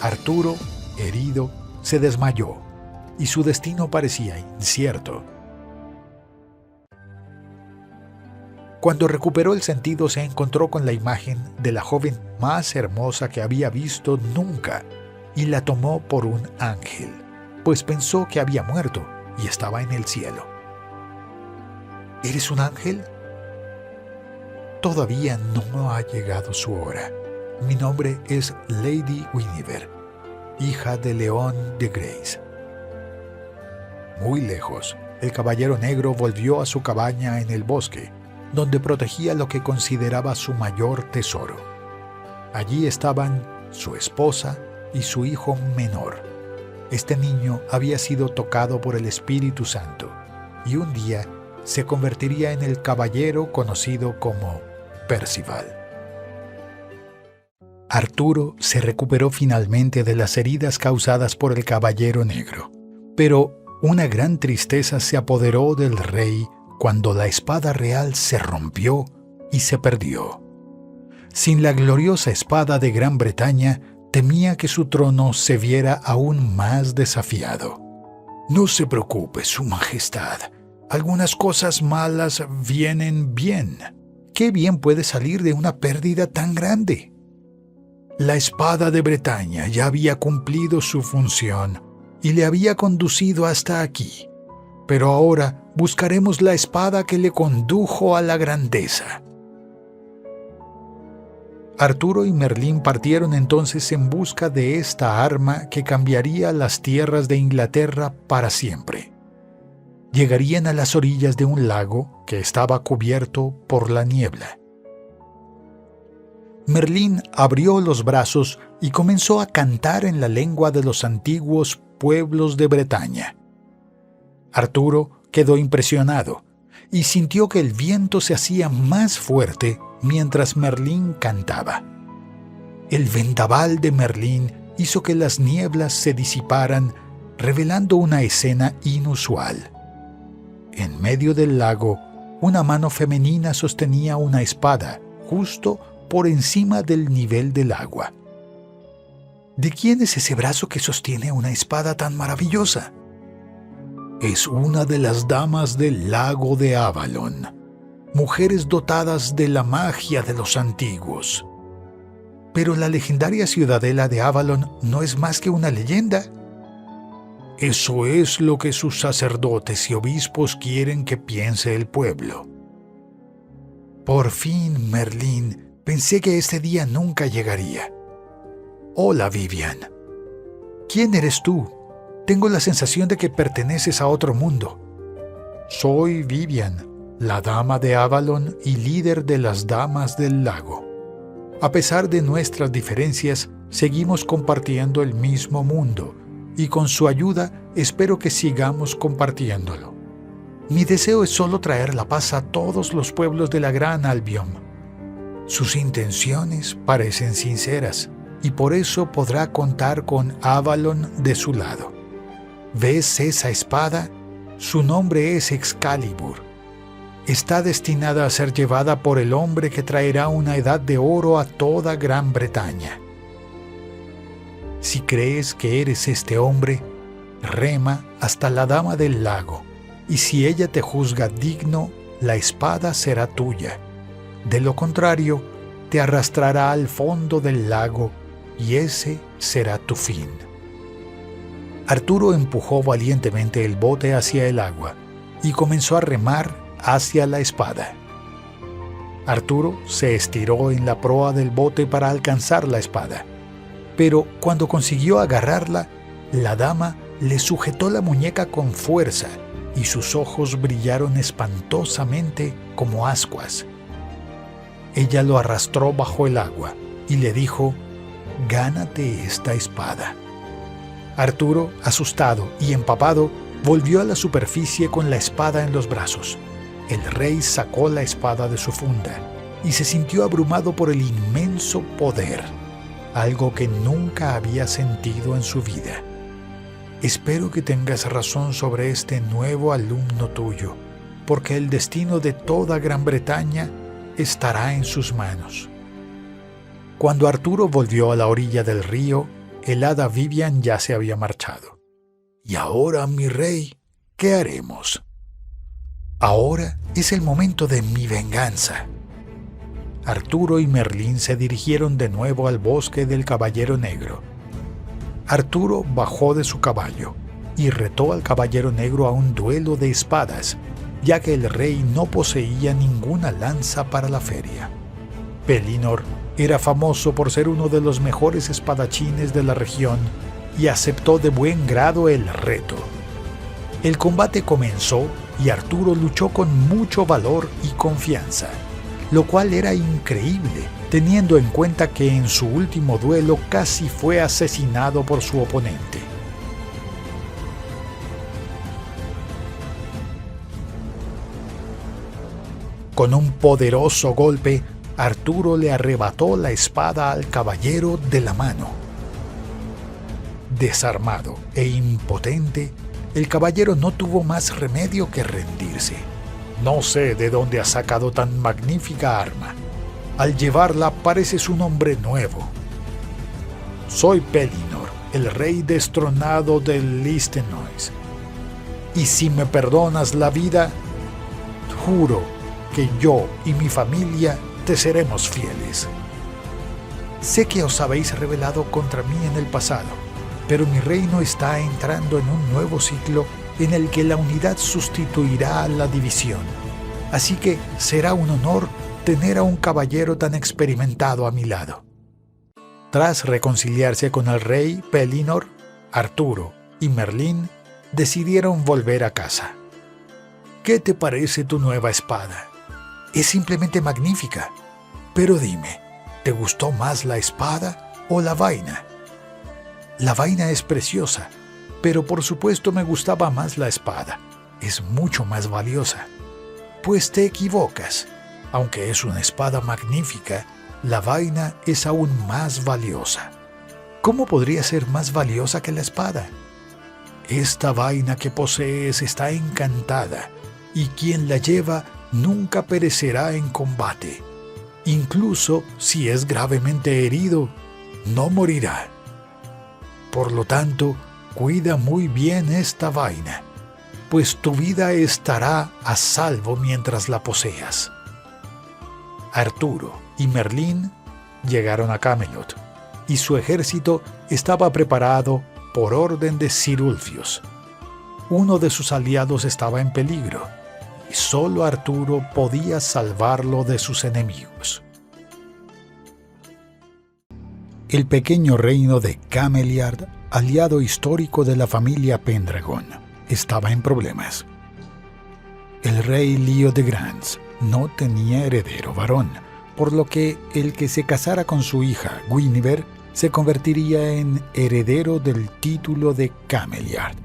Speaker 1: Arturo, herido, se desmayó y su destino parecía incierto. Cuando recuperó el sentido se encontró con la imagen de la joven más hermosa que había visto nunca y la tomó por un ángel, pues pensó que había muerto y estaba en el cielo. ¿Eres un ángel? Todavía no ha llegado su hora. Mi nombre es Lady Guinevere, hija de León de Grace. Muy lejos, el Caballero Negro volvió a su cabaña en el bosque, donde protegía lo que consideraba su mayor tesoro. Allí estaban su esposa y su hijo menor. Este niño había sido tocado por el Espíritu Santo y un día se convertiría en el caballero conocido como Percival. Arturo se recuperó finalmente de las heridas causadas por el Caballero Negro, pero una gran tristeza se apoderó del rey cuando la espada real se rompió y se perdió. Sin la gloriosa espada de Gran Bretaña, temía que su trono se viera aún más desafiado. «No se preocupe, Su Majestad. Algunas cosas malas vienen bien. ¿Qué bien puede salir de una pérdida tan grande?» La espada de Bretaña ya había cumplido su función y le había conducido hasta aquí. Pero ahora buscaremos la espada que le condujo a la grandeza. Arturo y Merlín partieron entonces en busca de esta arma que cambiaría las tierras de Inglaterra para siempre. Llegarían a las orillas de un lago que estaba cubierto por la niebla. Merlín abrió los brazos y comenzó a cantar en la lengua de los antiguos pueblos de Bretaña. Arturo quedó impresionado y sintió que el viento se hacía más fuerte mientras Merlín cantaba. El vendaval de Merlín hizo que las nieblas se disiparan, revelando una escena inusual. En medio del lago, una mano femenina sostenía una espada justo por encima del nivel del agua. ¿De quién es ese brazo que sostiene una espada tan maravillosa? Es una de las damas del lago de Avalon, mujeres dotadas de la magia de los antiguos. Pero la legendaria ciudadela de Avalon no es más que una leyenda. Eso es lo que sus sacerdotes y obispos quieren que piense el pueblo. Por fin, Merlín, pensé que este día nunca llegaría. Hola, Vivian. ¿Quién eres tú? Tengo la sensación de que perteneces a otro mundo. Soy Vivian, la dama de Avalon y líder de las damas del lago. A pesar de nuestras diferencias, seguimos compartiendo el mismo mundo, y con su ayuda espero que sigamos compartiéndolo. Mi deseo es solo traer la paz a todos los pueblos de la Gran Albion. Sus intenciones parecen sinceras, y por eso podrá contar con Avalon de su lado. ¿Ves esa espada? Su nombre es Excalibur. Está destinada a ser llevada por el hombre que traerá una edad de oro a toda Gran Bretaña. Si crees que eres este hombre, rema hasta la dama del lago, y si ella te juzga digno, la espada será tuya. De lo contrario, te arrastrará al fondo del lago, y ese será tu fin. Arturo empujó valientemente el bote hacia el agua, y comenzó a remar hacia la espada. Arturo se estiró en la proa del bote para alcanzar la espada, pero cuando consiguió agarrarla, la dama le sujetó la muñeca con fuerza y sus ojos brillaron espantosamente como ascuas. Ella lo arrastró bajo el agua y le dijo: «Gánate esta espada». Arturo, asustado y empapado, volvió a la superficie con la espada en los brazos. El rey sacó la espada de su funda y se sintió abrumado por el inmenso poder, algo que nunca había sentido en su vida. Espero que tengas razón sobre este nuevo alumno tuyo, porque el destino de toda Gran Bretaña estará en sus manos. Cuando Arturo volvió a la orilla del río, el hada Vivian ya se había marchado. «Y ahora, mi rey, ¿qué haremos?» «Ahora es el momento de mi venganza». Arturo y Merlín se dirigieron de nuevo al bosque del Caballero Negro. Arturo bajó de su caballo y retó al Caballero Negro a un duelo de espadas, ya que el rey no poseía ninguna lanza para la feria. Pellinor era famoso por ser uno de los mejores espadachines de la región y aceptó de buen grado el reto. El combate comenzó y Arturo luchó con mucho valor y confianza, lo cual era increíble, teniendo en cuenta que en su último duelo casi fue asesinado por su oponente. Con un poderoso golpe, Arturo le arrebató la espada al caballero de la mano. Desarmado e impotente, el caballero no tuvo más remedio que rendirse. «No sé de dónde has sacado tan magnífica arma. Al llevarla pareces un hombre nuevo». «Soy Pellinor, el rey destronado de Listenois. Y si me perdonas la vida, juro que yo y mi familia te seremos fieles. Sé que os habéis rebelado contra mí en el pasado, pero mi reino está entrando en un nuevo ciclo en el que la unidad sustituirá a la división. Así que será un honor tener a un caballero tan experimentado a mi lado. Tras reconciliarse con el rey Pellinor, Arturo y Merlín decidieron volver a casa. ¿Qué te parece tu nueva espada? Es simplemente magnífica. Pero dime, ¿te gustó más la espada o la vaina? La vaina es preciosa, pero por supuesto me gustaba más la espada. Es mucho más valiosa. Pues te equivocas. Aunque es una espada magnífica, la vaina es aún más valiosa. ¿Cómo podría ser más valiosa que la espada? Esta vaina que posees está encantada, y quien la lleva nunca perecerá en combate. Incluso si es gravemente herido, no morirá. Por lo tanto, cuida muy bien esta vaina, pues tu vida estará a salvo mientras la poseas. Arturo y Merlín llegaron a Camelot, y su ejército estaba preparado por orden de Sir Ulfius. Uno de sus aliados estaba en peligro, y solo Arturo podía salvarlo de sus enemigos. El pequeño reino de Cameliard, aliado histórico de la familia Pendragon, estaba en problemas. El rey Leodegrance no tenía heredero varón, por lo que el que se casara con su hija Guinevere se convertiría en heredero del título de Cameliard.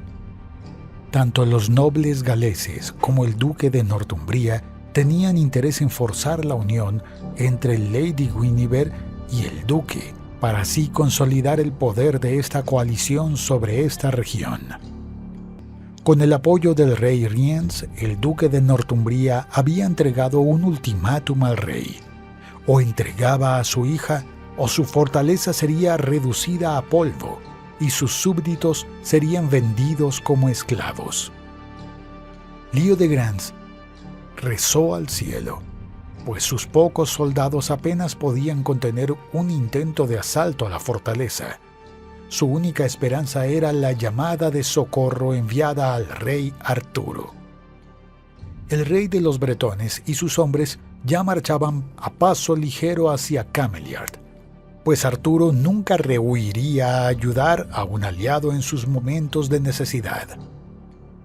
Speaker 1: Tanto los nobles galeses como el duque de Northumbria tenían interés en forzar la unión entre Lady Guinevere y el duque, para así consolidar el poder de esta coalición sobre esta región. Con el apoyo del rey Rience, el duque de Northumbria había entregado un ultimátum al rey: o entregaba a su hija, o su fortaleza sería reducida a polvo, y sus súbditos serían vendidos como esclavos. Leodegrance rezó al cielo, pues sus pocos soldados apenas podían contener un intento de asalto a la fortaleza. Su única esperanza era la llamada de socorro enviada al rey Arturo. El rey de los bretones y sus hombres ya marchaban a paso ligero hacia Cameliard, pues Arturo nunca rehuiría a ayudar a un aliado en sus momentos de necesidad.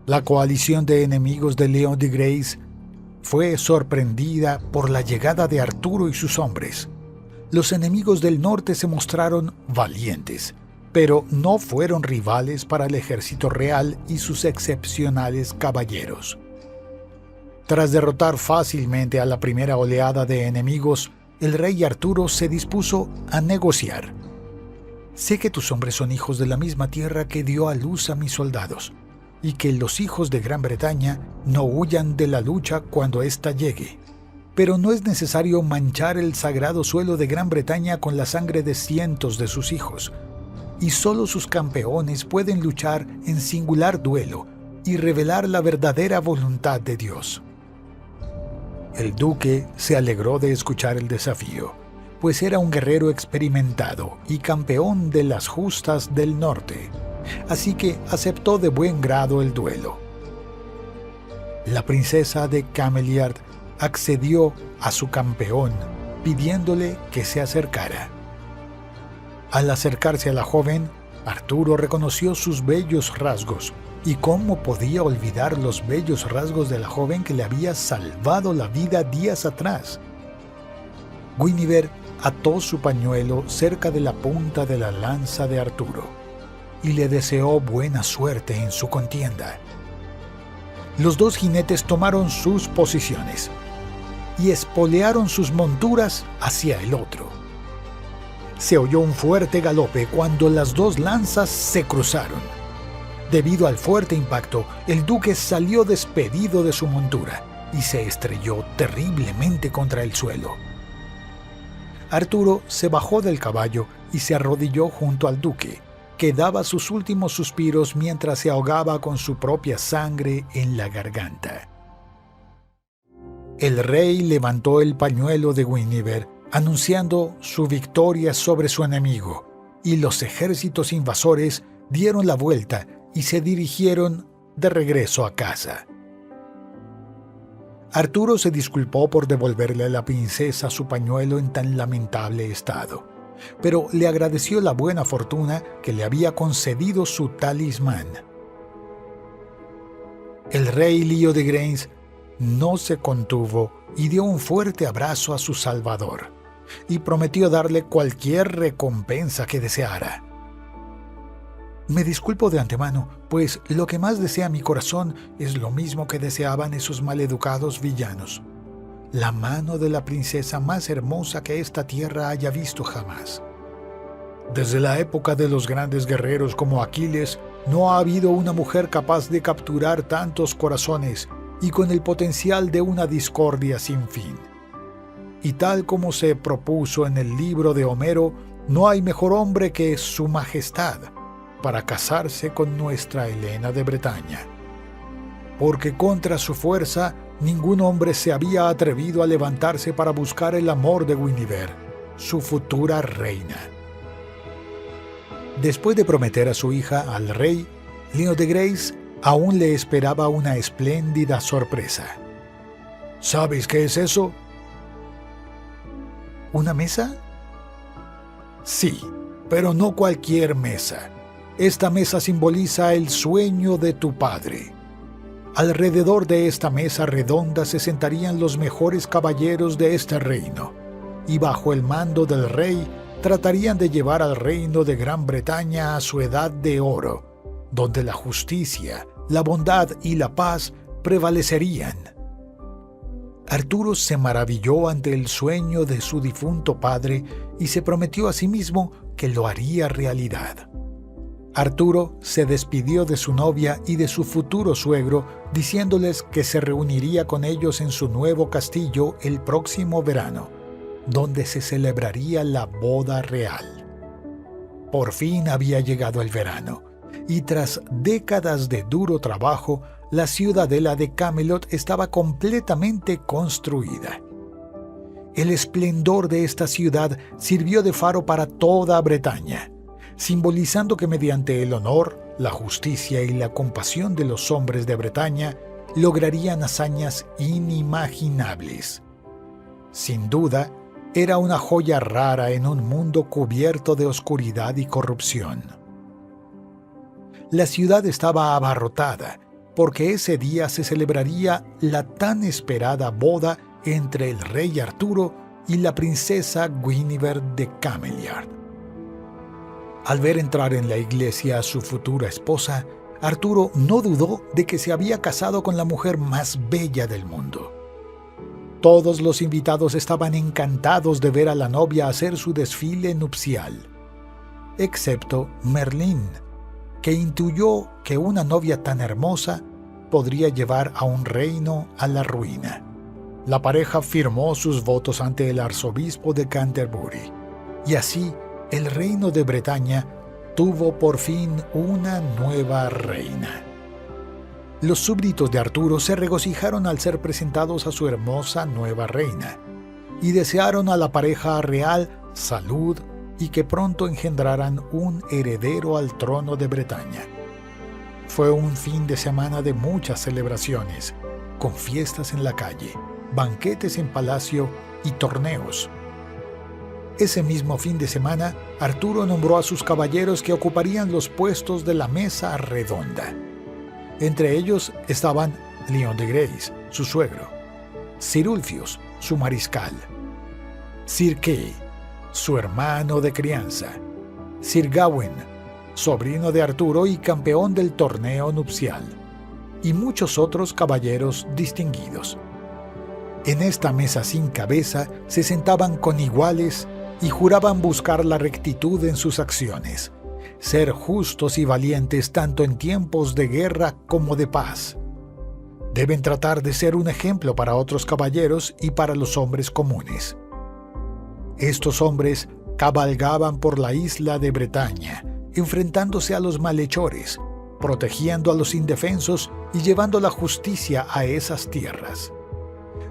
Speaker 1: La coalición de enemigos de Leon de Grace fue sorprendida por la llegada de Arturo y sus hombres. Los enemigos del norte se mostraron valientes, pero no fueron rivales para el ejército real y sus excepcionales caballeros. Tras derrotar fácilmente a la primera oleada de enemigos, el rey Arturo se dispuso a negociar. Sé que tus hombres son hijos de la misma tierra que dio a luz a mis soldados, y que los hijos de Gran Bretaña no huyan de la lucha cuando ésta llegue. Pero no es necesario manchar el sagrado suelo de Gran Bretaña con la sangre de cientos de sus hijos, y solo sus campeones pueden luchar en singular duelo y revelar la verdadera voluntad de Dios. El duque se alegró de escuchar el desafío, pues era un guerrero experimentado y campeón de las justas del norte, así que aceptó de buen grado el duelo. La princesa de Cameliard accedió a su campeón, pidiéndole que se acercara. Al acercarse a la joven, Arturo reconoció sus bellos rasgos. ¿Y cómo podía olvidar los bellos rasgos de la joven que le había salvado la vida días atrás? Guinevere ató su pañuelo cerca de la punta de la lanza de Arturo y le deseó buena suerte en su contienda. Los dos jinetes tomaron sus posiciones y espolearon sus monturas hacia el otro. Se oyó un fuerte galope cuando las dos lanzas se cruzaron. Debido al fuerte impacto, el duque salió despedido de su montura y se estrelló terriblemente contra el suelo. Arturo se bajó del caballo y se arrodilló junto al duque, que daba sus últimos suspiros mientras se ahogaba con su propia sangre en la garganta. El rey levantó el pañuelo de Guinevere, anunciando su victoria sobre su enemigo, y los ejércitos invasores dieron la vuelta y se dirigieron de regreso a casa. Arturo se disculpó por devolverle a la princesa su pañuelo en tan lamentable estado, pero le agradeció la buena fortuna que le había concedido su talismán. El rey Leodegrance no se contuvo y dio un fuerte abrazo a su salvador, y prometió darle cualquier recompensa que deseara. Me disculpo de antemano, pues lo que más desea mi corazón es lo mismo que deseaban esos maleducados villanos: la mano de la princesa más hermosa que esta tierra haya visto jamás. Desde la época de los grandes guerreros como Aquiles, no ha habido una mujer capaz de capturar tantos corazones y con el potencial de una discordia sin fin. Y tal como se propuso en el libro de Homero, no hay mejor hombre que Su Majestad para casarse con nuestra Helena de Bretaña. Porque contra su fuerza, ningún hombre se había atrevido a levantarse para buscar el amor de Guinevere, su futura reina. Después de prometer a su hija al rey, Leodegrance aún le esperaba una espléndida sorpresa. ¿Sabes qué es eso? ¿Una mesa? Sí, pero no cualquier mesa. Esta mesa simboliza el sueño de tu padre. Alrededor de esta mesa redonda se sentarían los mejores caballeros de este reino, y bajo el mando del rey tratarían de llevar al reino de Gran Bretaña a su edad de oro, donde la justicia, la bondad y la paz prevalecerían. Arturo se maravilló ante el sueño de su difunto padre y se prometió a sí mismo que lo haría realidad. Arturo se despidió de su novia y de su futuro suegro, diciéndoles que se reuniría con ellos en su nuevo castillo el próximo verano, donde se celebraría la boda real. Por fin había llegado el verano, y tras décadas de duro trabajo, la ciudadela de Camelot estaba completamente construida. El esplendor de esta ciudad sirvió de faro para toda Bretaña, simbolizando que mediante el honor, la justicia y la compasión de los hombres de Bretaña lograrían hazañas inimaginables. Sin duda, era una joya rara en un mundo cubierto de oscuridad y corrupción. La ciudad estaba abarrotada, porque ese día se celebraría la tan esperada boda entre el rey Arturo y la princesa Guinevere de Cameliard. Al ver entrar en la iglesia a su futura esposa, Arturo no dudó de que se había casado con la mujer más bella del mundo. Todos los invitados estaban encantados de ver a la novia hacer su desfile nupcial, excepto Merlín, que intuyó que una novia tan hermosa podría llevar a un reino a la ruina. La pareja firmó sus votos ante el arzobispo de Canterbury, y así el reino de Bretaña tuvo por fin una nueva reina. Los súbditos de Arturo se regocijaron al ser presentados a su hermosa nueva reina, y desearon a la pareja real salud y que pronto engendraran un heredero al trono de Bretaña. Fue un fin de semana de muchas celebraciones, con fiestas en la calle, banquetes en palacio y torneos. Ese mismo fin de semana, Arturo nombró a sus caballeros que ocuparían los puestos de la mesa redonda. Entre ellos estaban Leodegrance, su suegro; Sir Ulfius, su mariscal; Sir Kay, su hermano de crianza; Sir Gawain, sobrino de Arturo y campeón del torneo nupcial; y muchos otros caballeros distinguidos. En esta mesa sin cabeza se sentaban con iguales y juraban buscar la rectitud en sus acciones, ser justos y valientes tanto en tiempos de guerra como de paz. Deben tratar de ser un ejemplo para otros caballeros y para los hombres comunes. Estos hombres cabalgaban por la isla de Bretaña, enfrentándose a los malhechores, protegiendo a los indefensos y llevando la justicia a esas tierras.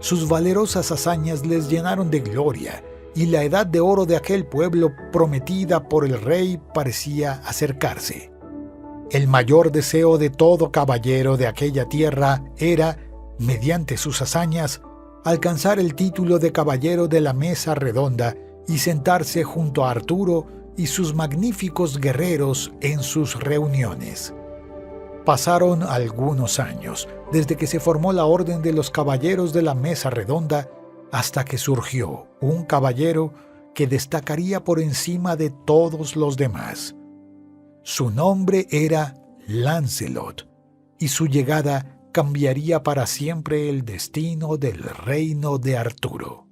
Speaker 1: Sus valerosas hazañas les llenaron de gloria, y la edad de oro de aquel pueblo prometida por el rey parecía acercarse. El mayor deseo de todo caballero de aquella tierra era mediante sus hazañas, alcanzar el título de caballero de la Mesa Redonda y sentarse junto a Arturo y sus magníficos guerreros en sus reuniones. Pasaron algunos años desde que se formó la Orden de los Caballeros de la Mesa Redonda hasta que surgió un caballero que destacaría por encima de todos los demás. Su nombre era Lancelot, y su llegada cambiaría para siempre el destino del reino de Arturo.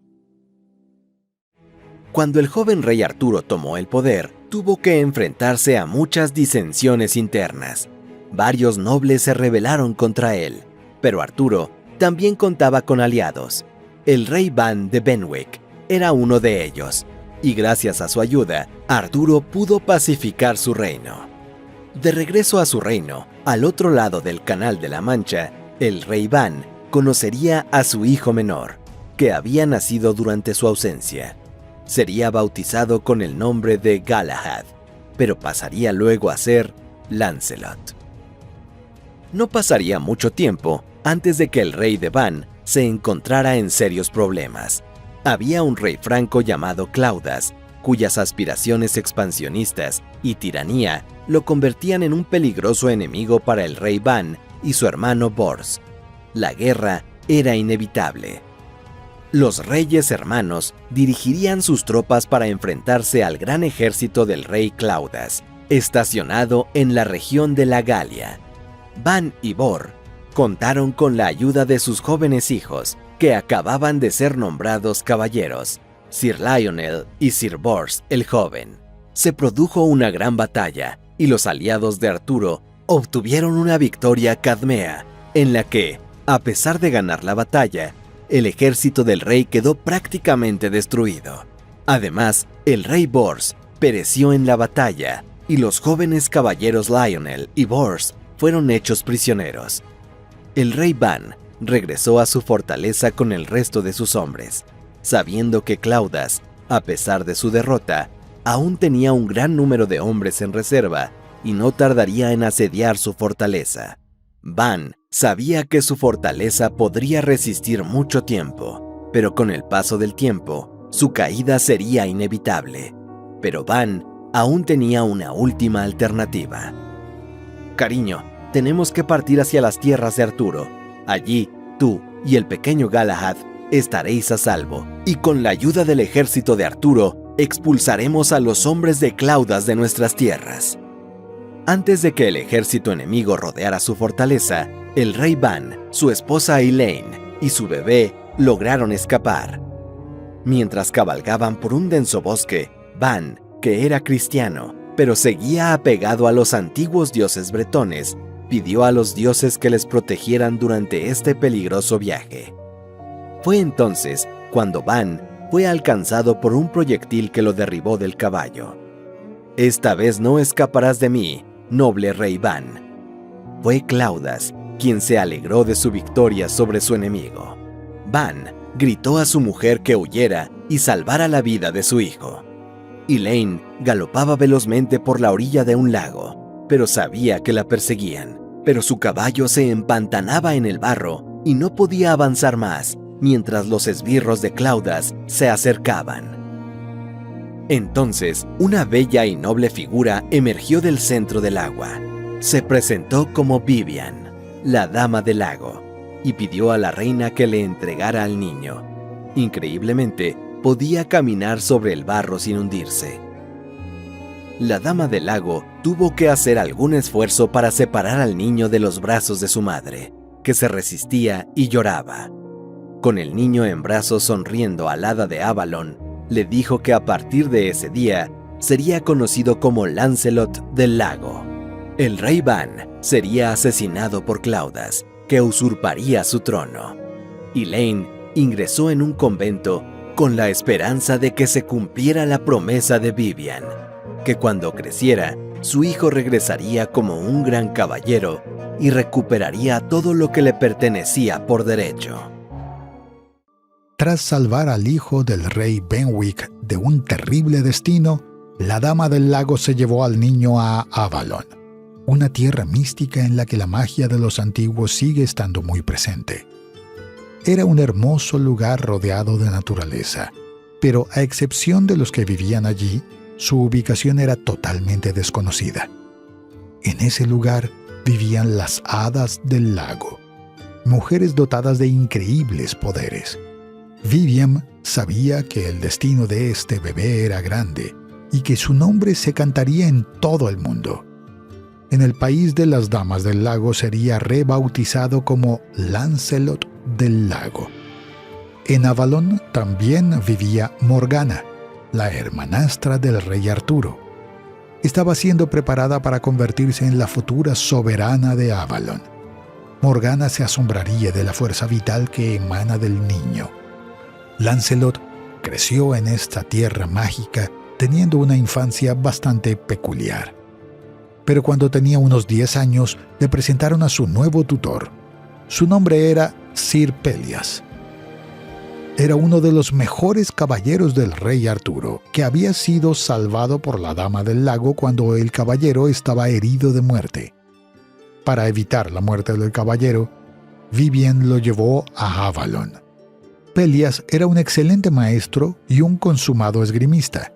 Speaker 2: Cuando el joven rey Arturo tomó el poder, tuvo que enfrentarse a muchas disensiones internas. Varios nobles se rebelaron contra él, pero Arturo también contaba con aliados. El rey Ban de Benwick era uno de ellos, y gracias a su ayuda, Arturo pudo pacificar su reino. De regreso a su reino, al otro lado del Canal de la Mancha, el rey Ban conocería a su hijo menor, que había nacido durante su ausencia. Sería bautizado con el nombre de Galahad, pero pasaría luego a ser Lancelot. No pasaría mucho tiempo antes de que el rey de Ban se encontrara en serios problemas. Había un rey franco llamado Claudas, cuyas aspiraciones expansionistas y tiranía lo convertían en un peligroso enemigo para el rey Ban y su hermano Bors. La guerra era inevitable. Los reyes hermanos dirigirían sus tropas para enfrentarse al gran ejército del rey Claudas, estacionado en la región de la Galia. Ban y Bor contaron con la ayuda de sus jóvenes hijos, que acababan de ser nombrados caballeros, Sir Lionel y Sir Bors el joven. Se produjo una gran batalla, y los aliados de Arturo obtuvieron una victoria cadmea, en la que, a pesar de ganar la batalla, el ejército del rey quedó prácticamente destruido. Además, el rey Bors pereció en la batalla, y los jóvenes caballeros Lionel y Bors fueron hechos prisioneros. El rey Ban regresó a su fortaleza con el resto de sus hombres, sabiendo que Claudas, a pesar de su derrota, aún tenía un gran número de hombres en reserva y no tardaría en asediar su fortaleza. Ban sabía que su fortaleza podría resistir mucho tiempo, pero con el paso del tiempo, su caída sería inevitable. Pero Ban aún tenía una última alternativa. Cariño, tenemos que partir hacia las tierras de Arturo. Allí, tú y el pequeño Galahad estaréis a salvo, y con la ayuda del ejército de Arturo, expulsaremos a los hombres de Claudas de nuestras tierras. Antes de que el ejército enemigo rodeara su fortaleza, el rey Ban, su esposa Elaine y su bebé lograron escapar. Mientras cabalgaban por un denso bosque, Ban, que era cristiano, pero seguía apegado a los antiguos dioses bretones, pidió a los dioses que les protegieran durante este peligroso viaje. Fue entonces cuando Ban fue alcanzado por un proyectil que lo derribó del caballo. «Esta vez no escaparás de mí, noble rey Ban». Fue Claudas quien se alegró de su victoria sobre su enemigo. Ban gritó a su mujer que huyera y salvara la vida de su hijo. Elaine galopaba velozmente por la orilla de un lago, pero sabía que la perseguían. Pero su caballo se empantanaba en el barro y no podía avanzar más mientras los esbirros de Claudas se acercaban. Entonces, una bella y noble figura emergió del centro del agua. Se presentó como Vivian, la dama del lago, y pidió a la reina que le entregara al niño. Increíblemente, podía caminar sobre el barro sin hundirse. La dama del lago tuvo que hacer algún esfuerzo para separar al niño de los brazos de su madre, que se resistía y lloraba. Con el niño en brazos sonriendo al hada de Avalon, le dijo que a partir de ese día sería conocido como Lancelot del Lago. El rey Ban sería asesinado por Claudas, que usurparía su trono. Elaine ingresó en un convento con la esperanza de que se cumpliera la promesa de Vivian, que cuando creciera, su hijo regresaría como un gran caballero y recuperaría todo lo que le pertenecía por derecho.
Speaker 1: Tras salvar al hijo del rey Benwick de un terrible destino, la dama del lago se llevó al niño a Avalon, una tierra mística en la que la magia de los antiguos sigue estando muy presente. era un hermoso lugar rodeado de naturaleza, pero a excepción de los que vivían allí, su ubicación era totalmente desconocida. En ese lugar vivían las hadas del lago, mujeres dotadas de increíbles poderes. Vivian sabía que el destino de este bebé era grande y que su nombre se cantaría en todo el mundo. En el país de las damas del lago sería rebautizado como Lancelot del Lago. En Avalon también vivía Morgana, la hermanastra del rey Arturo. Estaba siendo preparada para convertirse en la futura soberana de Avalon. Morgana se asombraría de la fuerza vital que emana del niño. Lancelot creció en esta tierra mágica teniendo una infancia bastante peculiar. Pero cuando tenía unos 10 años, le presentaron a su nuevo tutor. Su nombre era Sir Pelias. Era uno de los mejores caballeros del rey Arturo, que había sido salvado por la Dama del Lago cuando el caballero estaba herido de muerte. Para evitar la muerte del caballero, Vivien lo llevó a Avalon. Pelias era un excelente maestro y un consumado esgrimista.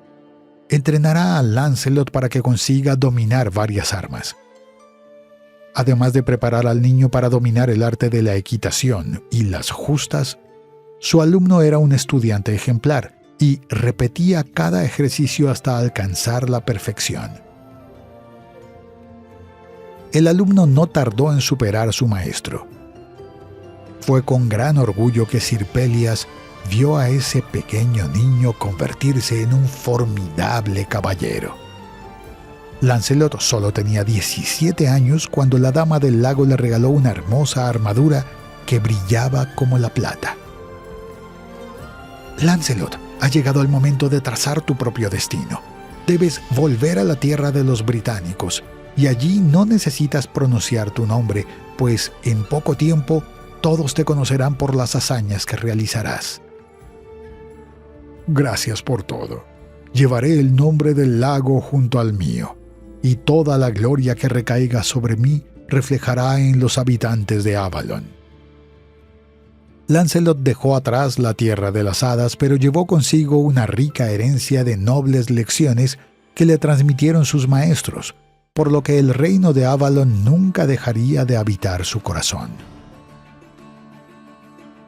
Speaker 1: Entrenará a Lancelot para que consiga dominar varias armas. Además de preparar al niño para dominar el arte de la equitación y las justas, su alumno era un estudiante ejemplar y repetía cada ejercicio hasta alcanzar la perfección. El alumno no tardó en superar a su maestro. Fue con gran orgullo que Sir Pelias vio a ese pequeño niño convertirse en un formidable caballero. Lancelot solo tenía 17 años cuando la Dama del Lago le regaló una hermosa armadura que brillaba como la plata. Lancelot, ha llegado el momento de trazar tu propio destino. Debes volver a la tierra de los británicos, y allí no necesitas pronunciar tu nombre, pues en poco tiempo todos te conocerán por las hazañas que realizarás. Gracias por todo. Llevaré el nombre del lago junto al mío, y toda la gloria que recaiga sobre mí reflejará en los habitantes de Avalon. Lancelot dejó atrás la tierra de las hadas, pero llevó consigo una rica herencia de nobles lecciones que le transmitieron sus maestros, por lo que el reino de Avalon nunca dejaría de habitar su corazón.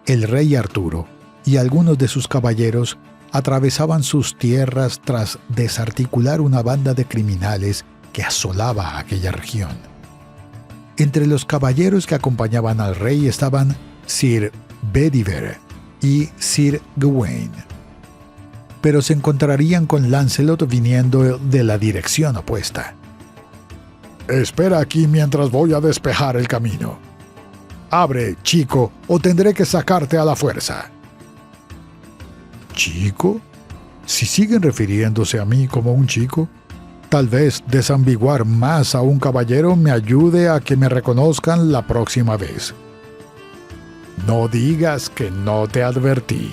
Speaker 1: El rey Arturo y algunos de sus caballeros atravesaban sus tierras tras desarticular una banda de criminales que asolaba aquella región. Entre los caballeros que acompañaban al rey estaban Sir Bedivere y Sir Gawain. Pero se encontrarían con Lancelot viniendo de la dirección opuesta. «Espera aquí mientras voy a despejar el camino. Abre, chico, o tendré que sacarte a la fuerza». ¿Chico? Si siguen refiriéndose a mí como un chico, tal vez desambiguar más a un caballero me ayude a que me reconozcan la próxima vez. No digas que no te advertí.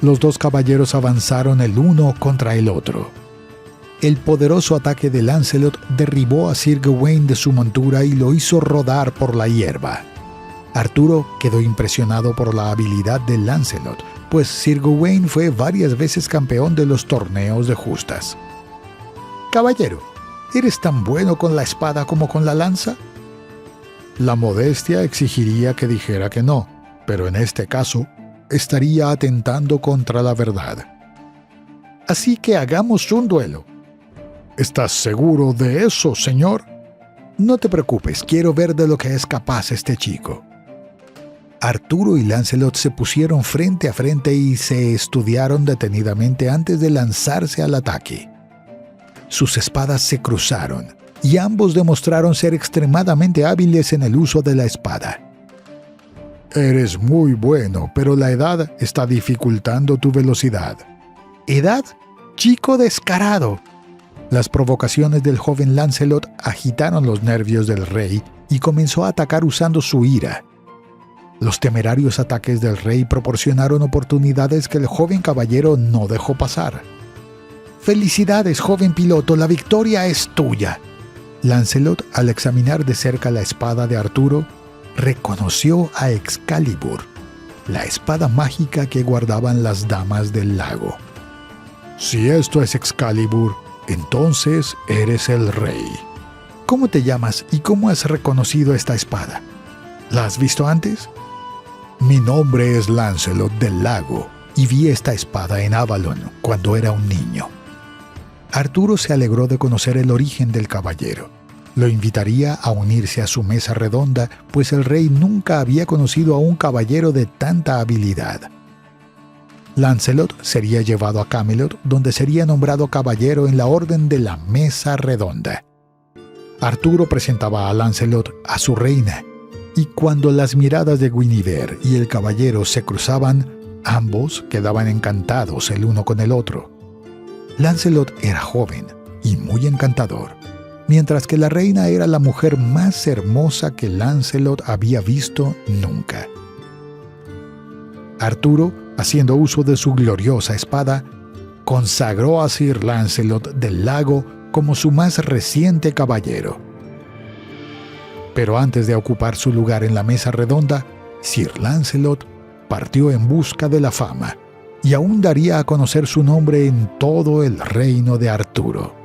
Speaker 1: Los dos caballeros avanzaron el uno contra el otro. El poderoso ataque de Lancelot derribó a Sir Gawain de su montura y lo hizo rodar por la hierba. Arturo quedó impresionado por la habilidad de Lancelot, pues Sir Gawain fue varias veces campeón de los torneos de justas. «Caballero, ¿eres tan bueno con la espada como con la lanza?» La modestia exigiría que dijera que no, pero en este caso estaría atentando contra la verdad. «Así que hagamos un duelo». «¿Estás seguro de eso, señor?» «No te preocupes, quiero ver de lo que es capaz este chico». Arturo y Lancelot se pusieron frente a frente y se estudiaron detenidamente antes de lanzarse al ataque. Sus espadas se cruzaron, y ambos demostraron ser extremadamente hábiles en el uso de la espada. «Eres muy bueno, pero la edad está dificultando tu velocidad». «¿Edad? Chico descarado». Las provocaciones del joven Lancelot agitaron los nervios del rey y comenzó a atacar usando su ira. Los temerarios ataques del rey proporcionaron oportunidades que el joven caballero no dejó pasar. «Felicidades, joven piloto, la victoria es tuya». Lancelot, al examinar de cerca la espada de Arturo, reconoció a Excalibur, la espada mágica que guardaban las damas del lago. Si esto es Excalibur, entonces eres el rey. ¿Cómo te llamas y cómo has reconocido esta espada? ¿La has visto antes? Mi nombre es Lancelot del Lago y vi esta espada en Avalon cuando era un niño. Arturo se alegró de conocer el origen del caballero. Lo invitaría a unirse a su mesa redonda, pues el rey nunca había conocido a un caballero de tanta habilidad. Lancelot sería llevado a Camelot, donde sería nombrado caballero en la orden de la mesa redonda. Arturo presentaba a Lancelot a su reina, y cuando las miradas de Guinevere y el caballero se cruzaban, ambos quedaban encantados el uno con el otro. Lancelot era joven y muy encantador, mientras que la reina era la mujer más hermosa que Lancelot había visto nunca. Arturo, haciendo uso de su gloriosa espada, consagró a Sir Lancelot del Lago como su más reciente caballero. Pero antes de ocupar su lugar en la mesa redonda, Sir Lancelot partió en busca de la fama y aún daría a conocer su nombre en todo el reino de Arturo.